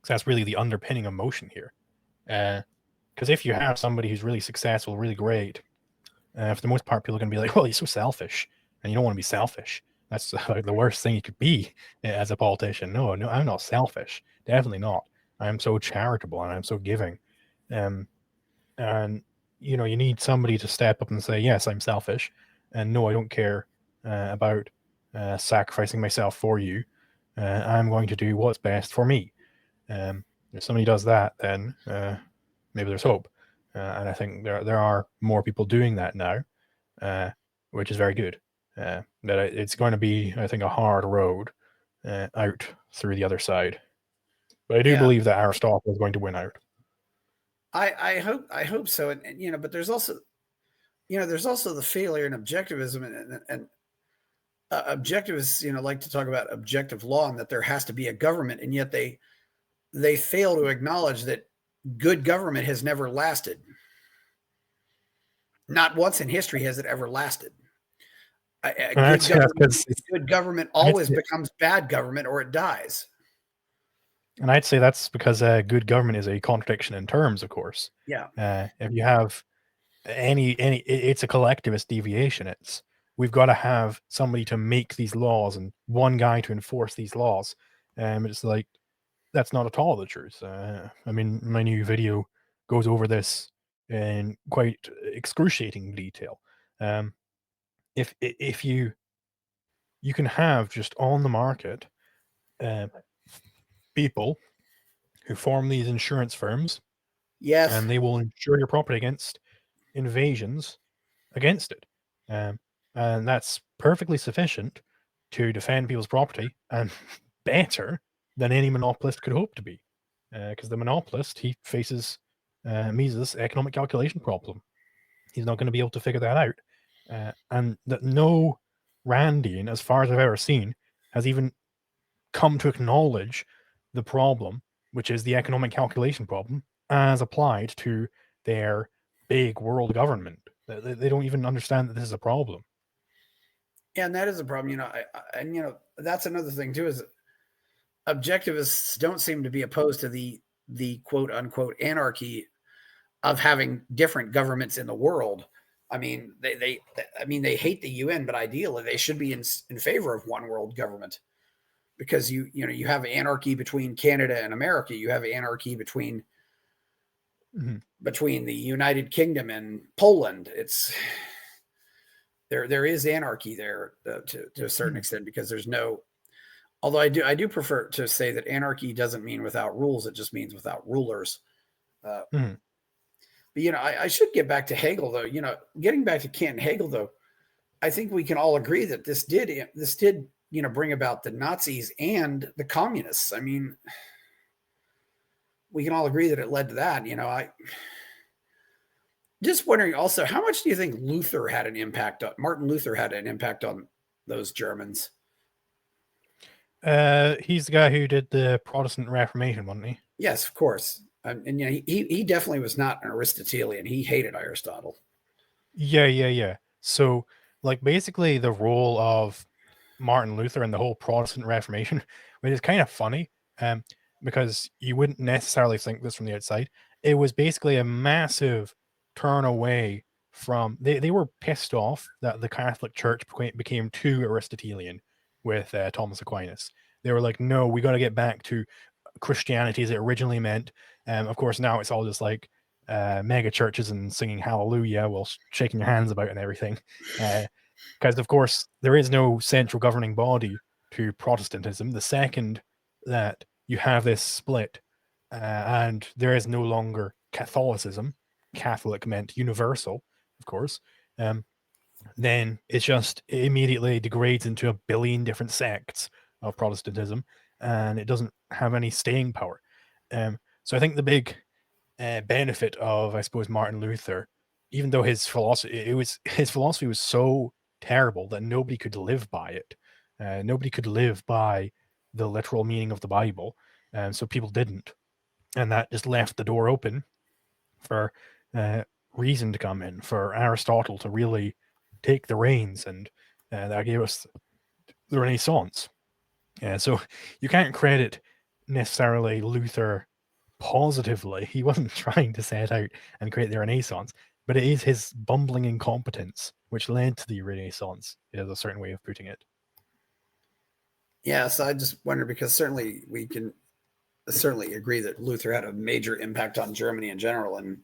that's really the underpinning emotion here. Because if you have somebody who's really successful, really great, for the most part, people are going to be like, "Well, he's so selfish," and you don't want to be selfish. That's the worst thing you could be as a politician. No, no, I'm not selfish. Definitely not. I'm so charitable and I'm so giving. Um, and you need somebody to step up and say, "Yes, I'm selfish," and no, I don't care about sacrificing myself for you. I'm going to do what's best for me. If somebody does that, then maybe there's hope. And I think there are more people doing that now, uh, which is very good. That it's going to be, I think, a hard road out through the other side. But I do Yeah. believe that Aristotle is going to win out. I hope so. And but there's also the failure in objectivism, and objectivists like to talk about objective law and that there has to be a government, and yet they fail to acknowledge that good government has never lasted. Not once in history has it ever lasted. A And I'd good say that's government, because good government I'd always say, becomes bad government or it dies. and I'd say that's because good government is a contradiction in terms, of course. Yeah, If you have it's a collectivist deviation. We've got to have somebody to make these laws and one guy to enforce these laws. It's like that's not at all the truth. I mean, my new video goes over this in quite excruciating detail. Um, if you can have just on the market uh, people who form these insurance firms, Yes. and they will insure your property against invasions against it. Um, and that's perfectly sufficient to defend people's property, and better than any monopolist could hope to be. Because the monopolist, he faces Mises' economic calculation problem. He's not going to be able to figure that out. And that no Randian, as far as I've ever seen, has even come to acknowledge the problem, which is the economic calculation problem, as applied to their big world government. They don't even understand that this is a problem. Yeah, and that is a problem. And that's another thing too, is objectivists don't seem to be opposed to the quote unquote anarchy of having different governments in the world. I mean, they hate the UN, but ideally they should be in favor of one world government, because you have anarchy between Canada and America. You have anarchy between the United Kingdom and Poland. It's there is anarchy there to a certain extent, because there's no. Although I do prefer to say that anarchy doesn't mean without rules; it just means without rulers. But I should get back to Hegel, though. Getting back to Kant and Hegel, though, I think we can all agree that this did bring about the Nazis and the communists. I mean, we can all agree that it led to that. I just wondering also, how much do you think Martin Luther had an impact on those Germans? He's the guy who did the Protestant Reformation, wasn't he? Yes, of course. And he definitely was not an Aristotelian. He hated Aristotle. Yeah. So, like, basically, the role of Martin Luther and the whole Protestant Reformation, which is kind of funny, because you wouldn't necessarily think this from the outside. It was basically a massive turn away from. They were pissed off that the Catholic Church became too Aristotelian with Thomas Aquinas. They were like, no, we got to get back to Christianity as it originally meant. Of course, now it's all just like mega churches and singing hallelujah while shaking your hands about and everything. Because, of course, there is no central governing body to Protestantism. The second that you have this split, and there is no longer Catholicism, Catholic meant universal, of course, then it immediately degrades into a billion different sects of Protestantism, and it doesn't have any staying power. So I think the big benefit of, I suppose, Martin Luther, even though his philosophy was so terrible that nobody could live by it. Nobody could live by the literal meaning of the Bible, and so people didn't, and that just left the door open for reason to come in, for Aristotle to really take the reins, and that gave us the Renaissance. So you can't credit necessarily Luther positively. He wasn't trying to set out and create the Renaissance, but it is his bumbling incompetence which led to the Renaissance, is a certain way of putting it. Yeah, so I just wonder, because certainly we can certainly agree that Luther had a major impact on Germany in general, and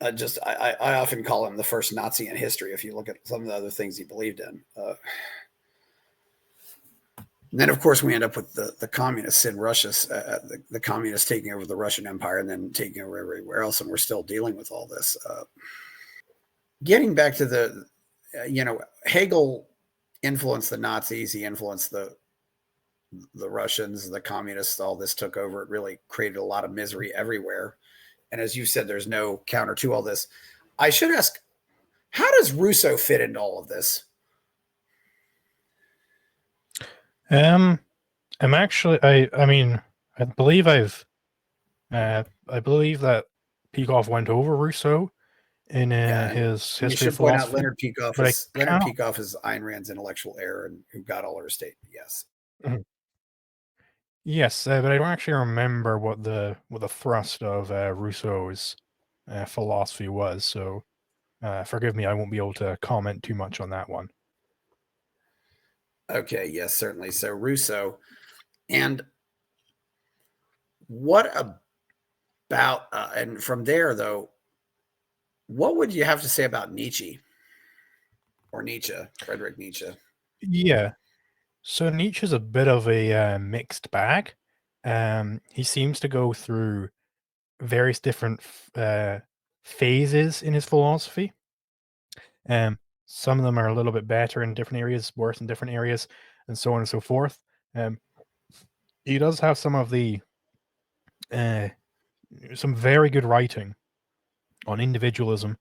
I often call him the first Nazi in history. If you look at some of the other things he believed in, and then of course we end up with the communists in Russia, the communists taking over the Russian Empire and then taking over everywhere else, and we're still dealing with all this. Getting back to the, Hegel influenced the Nazis. He influenced the Russians, the communists. All this took over. It really created a lot of misery everywhere. And as you said, there's no counter to all this. I should ask, how does Rousseau fit into all of this? I'm actually, I mean, I believe I believe that Peikoff went over Rousseau in his history of philosophy. Point out Leonard Peikoff is Ayn Rand's intellectual error and who got all her state. Yes. Mm-hmm. Yes, but I don't actually remember what the thrust of Rousseau's philosophy was. So forgive me, I won't be able to comment too much on that one. Okay, yes, certainly. So Rousseau, and what about, and from there though, what would you have to say about Nietzsche, or Friedrich Nietzsche? Yeah. So Nietzsche's a bit of a mixed bag. He seems to go through various different phases in his philosophy. Some of them are a little bit better in different areas, worse in different areas, and so on and so forth. Um, he does have uh, some very good writing on individualism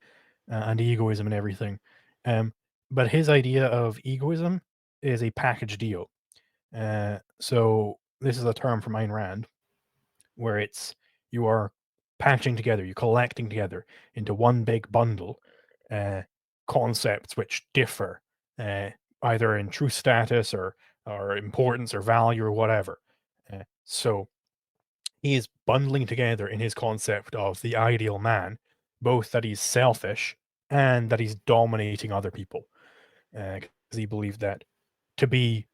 and egoism and everything. But his idea of egoism is a package deal. So this is a term from Ayn Rand, where it's you are patching together, you're collecting together into one big bundle uh, concepts which differ uh, either in true status or importance or value or whatever. So he is bundling together in his concept of the ideal man, both that he's selfish and that he's dominating other people. Because he believed that to be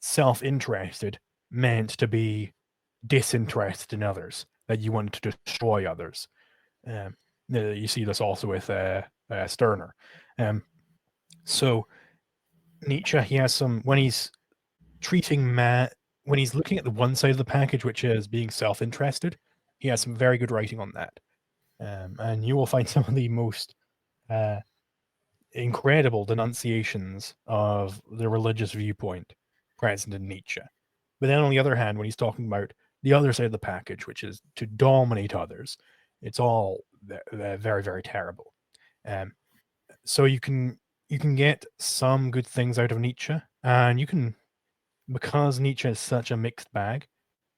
self-interested meant to be disinterested in others, that you wanted to destroy others. Um, you see this also with Stirner. So Nietzsche, he has some when he's treating man when he's looking at the one side of the package, which is being self-interested. He has some very good writing on that, and you will find some of the most uh, incredible denunciations of the religious viewpoint present in Nietzsche. But then on the other hand, when he's talking about the other side of the package, which is to dominate others, it's all very, very terrible. Um, so you can get some good things out of Nietzsche, and you can because Nietzsche is such a mixed bag,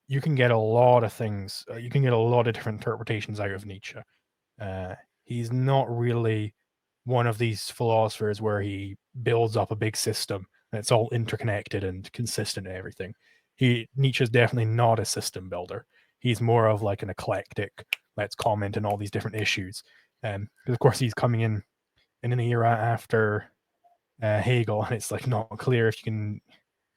you can get a lot of things. You can get a lot of different interpretations out of Nietzsche. He's not really one of these philosophers where he builds up a big system and it's all interconnected and consistent and everything. Nietzsche's definitely not a system builder. He's more of like an eclectic. Let's comment on all these different issues. Of course, he's coming in an era after Hegel, and it's like not clear if you can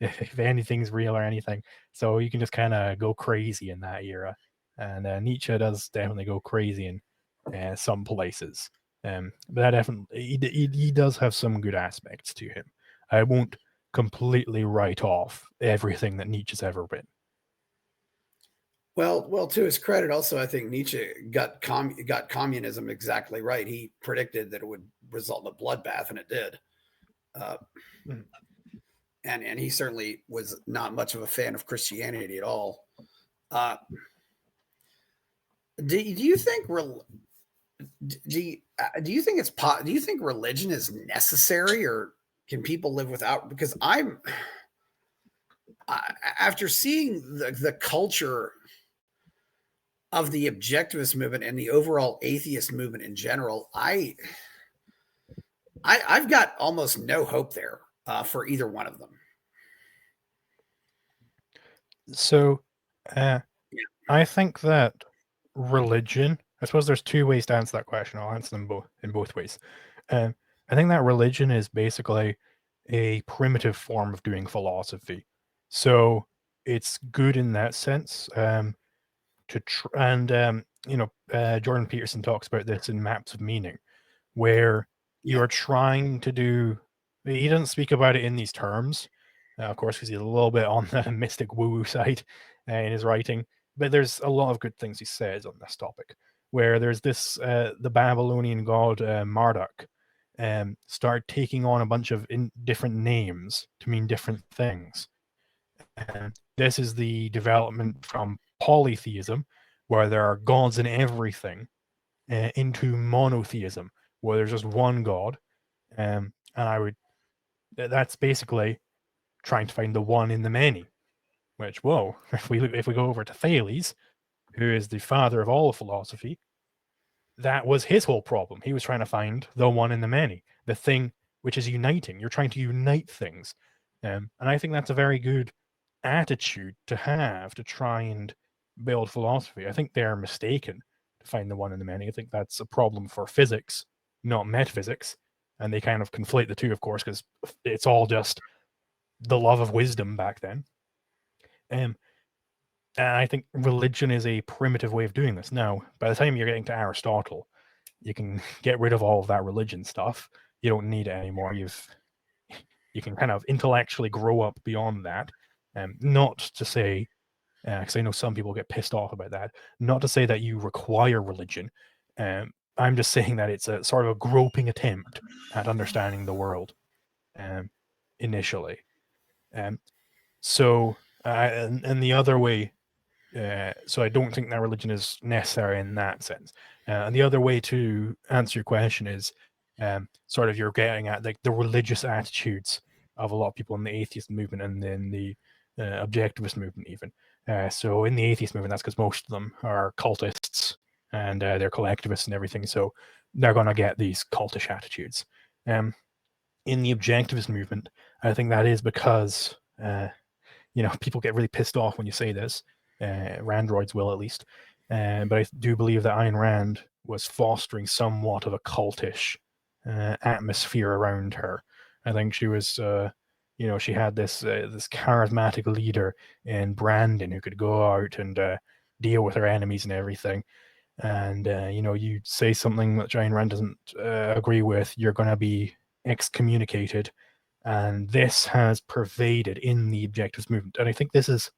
if anything's real or anything. So you can just kind of go crazy in that era. And Nietzsche does definitely go crazy in some places. But that definitely he does have some good aspects to him. I won't completely write off everything that Nietzsche's ever written. Well, to his credit, also, I think Nietzsche got communism exactly right. He predicted that it would result in a bloodbath, and it did. Uh, Mhm. and he certainly was not much of a fan of Christianity at all. Uh, do you think do you think do you think religion is necessary, or can people live without? Because after seeing the culture of the objectivist movement and the overall atheist movement in general, I've got almost no hope there for either one of them. So I think that religion, I suppose there's two ways to answer that question. I'll answer them both in both ways. Um, I think that religion is basically a primitive form of doing philosophy. So it's good in that sense. Jordan Peterson talks about this in Maps of Meaning, where Yeah, you're trying to do. He doesn't speak about it in these terms, of course, because he's a little bit on the mystic woo-woo side in his writing. But there's a lot of good things he says on this topic, where there's this the Babylonian god Marduk started taking on a bunch of different names to mean different things. And this is the development from polytheism, where there are gods in everything, into monotheism, where there's just one god. And that's basically trying to find the one in the many. Which, whoa, if we go over to Thales, who is the father of all philosophy, that was his whole problem. He was trying to find the one in the many, the thing which is uniting. You're trying to unite things. And I think that's a very good attitude to have to try and build philosophy. I think they're mistaken to find the one in the many. I think that's a problem for physics, not metaphysics. And they kind of conflate the two, of course, because it's all just the love of wisdom back then. Um, and I think religion is a primitive way of doing this. Now, by the time you're getting to Aristotle, you can get rid of all of that religion stuff. You don't need it anymore. you can kind of intellectually grow up beyond that. Not to say, because I know some people get pissed off about that, not to say that you require religion. I'm just saying that it's a sort of a groping attempt at understanding the world initially. So, and the other way, so I don't think that religion is necessary in that sense. And the other way to answer your question is sort of you're getting at like the religious attitudes of a lot of people in the atheist movement and then the objectivist movement even. So in the atheist movement, that's because most of them are cultists and they're collectivists and everything. So they're going to get these cultish attitudes. In the objectivist movement, I think that is because people get really pissed off when you say this. Randroids will, at least. But I do believe that Ayn Rand was fostering somewhat of a cultish atmosphere around her. I think she was, she had this charismatic leader in Brandon who could go out and deal with her enemies and everything. And you say something that Ayn Rand doesn't agree with, you're going to be excommunicated. And this has pervaded in the objectivist movement. And I think this is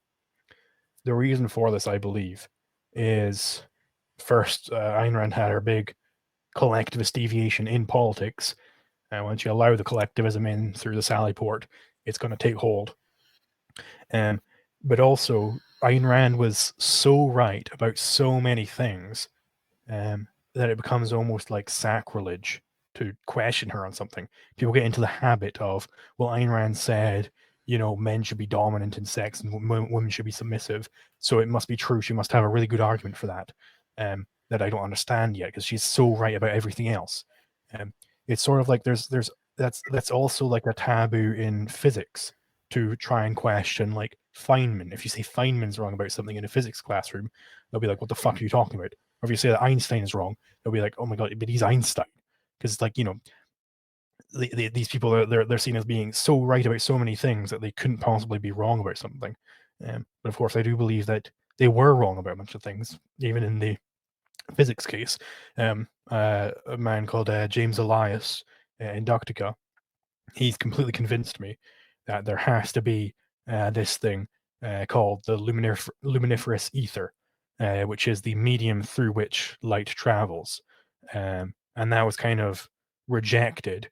the reason for this, I believe, is first, Ayn Rand had her big collectivist deviation in politics. And once you allow the collectivism in through the Sally Port, it's going to take hold. But also, Ayn Rand was so right about so many things that it becomes almost like sacrilege to question her on something. People get into the habit of, well, Ayn Rand said, men should be dominant in sex and women should be submissive. So it must be true. She must have a really good argument for that, that I don't understand yet because she's so right about everything else. It's sort of like that's also like a taboo in physics to try and question like Feynman. If you say Feynman's wrong about something in a physics classroom, they'll be like, what the fuck are you talking about? Or if you say that Einstein is wrong, they'll be like, oh my god, but he's Einstein. Because like, these people they're seen as being so right about so many things that they couldn't possibly be wrong about something. But of course, I do believe that they were wrong about a bunch of things, even in the physics case. A man called James Elias in Doctica, he's completely convinced me that there has to be this thing called the luminiferous ether, which is the medium through which light travels. And that was kind of rejected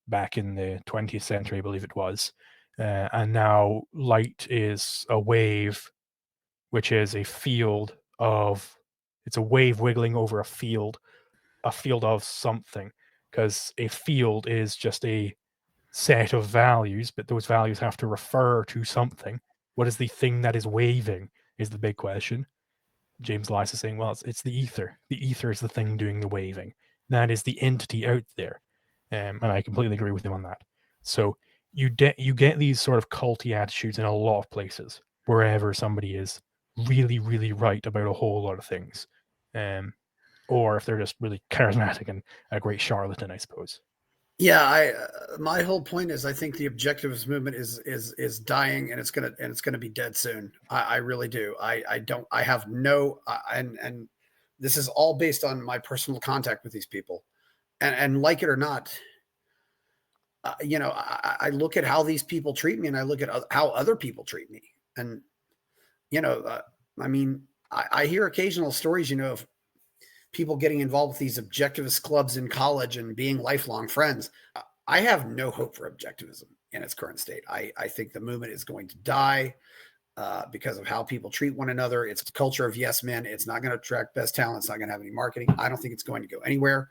back in the 20th century, I believe it was. And now light is a wave, which is a field of, it's a wave wiggling over a field of something, because a field is just a set of values, but those values have to refer to something. What is the thing that is waving is the big question. James Lyce is saying, well, it's the ether. The ether is the thing doing the waving. That is the entity out there. And I completely agree with him on that. So you get these sort of culty attitudes in a lot of places, wherever somebody is really, really right about a whole lot of things. Or if they're just really charismatic and a great charlatan, I suppose. Yeah, my whole point is I think the objectivist movement is dying and it's gonna be dead soon. I really do. I have no and this is all based on my personal contact with these people, and like it or not, I look at how these people treat me and I look at how other people treat me, and I mean, I hear occasional stories, of people getting involved with these objectivist clubs in college and being lifelong friends. I have no hope for objectivism in its current state. I think the movement is going to die because of how people treat one another. It's a culture of yes men. It's not going to attract best talent. It's not going to have any marketing. I don't think it's going to go anywhere.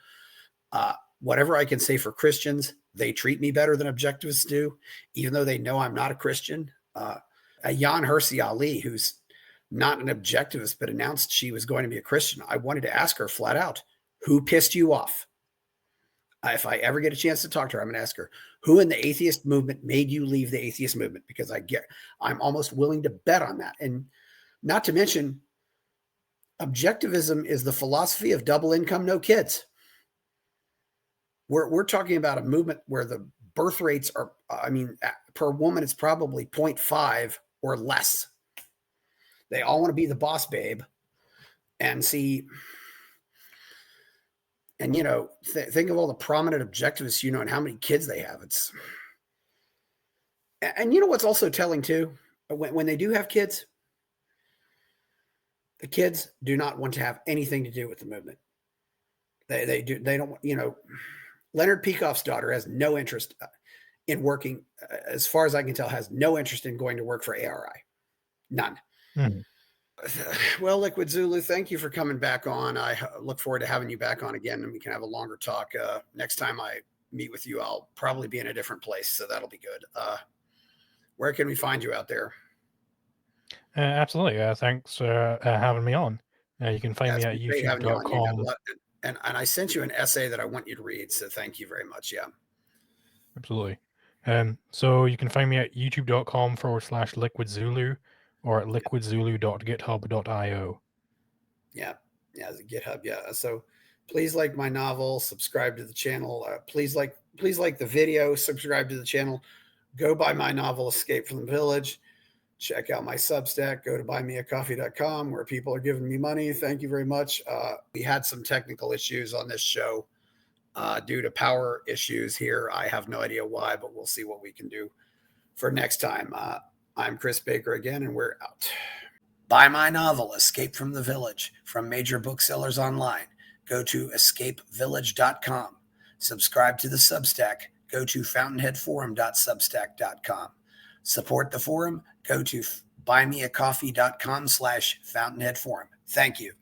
Whatever I can say for Christians, they treat me better than objectivists do, even though they know I'm not a Christian. Jan Hersey Ali, who's not an objectivist, but announced she was going to be a Christian. I wanted to ask her flat out, who pissed you off? If I ever get a chance to talk to her, I'm going to ask her, who in the atheist movement made you leave the atheist movement? Because I'm almost willing to bet on that. And not to mention, objectivism is the philosophy of double income, no kids. We're talking about a movement where the birth rates are, per woman, it's probably 0.5 or less. They all want to be the boss babe and see. And, think of all the prominent objectivists, and how many kids they have. And you know what's also telling too? When they do have kids, the kids do not want to have anything to do with the movement. They don't, Leonard Peikoff's daughter has no interest in working, as far as I can tell, has no interest in going to work for ARI. None. Mhm. Well, Liquid Zulu, thank you for coming back on. I look forward to having you back on again, and we can have a longer talk. Next time I meet with you, I'll probably be in a different place, so that'll be good. Where can we find you out there? Absolutely. Thanks for having me on. You can find Yeah, me it's at been great having you on. You got a youtube.com. lot, and I sent you an essay that I want you to read. So thank you very much. Yeah, Absolutely. So you can find me at youtube.com/Liquid Zulu or at liquidzulu.github.io. yeah, yeah. The GitHub. Yeah. So please like my novel. Subscribe to the channel. Please like the video. Subscribe to the channel. Go buy my novel, Escape from the Village. Check out my Substack. Go to buymeacoffee.com where people are giving me money. Thank you very much. We had some technical issues on this show due to power issues here. I have no idea why, but we'll see what we can do for next time. I'm Chris Baker again, and we're out. Buy my novel, Escape from the Village, from major booksellers online. Go to escapevillage.com. Subscribe to the Substack. Go to fountainheadforum.substack.com. Support the forum. Go to buymeacoffee.com/fountainheadforum. Thank you.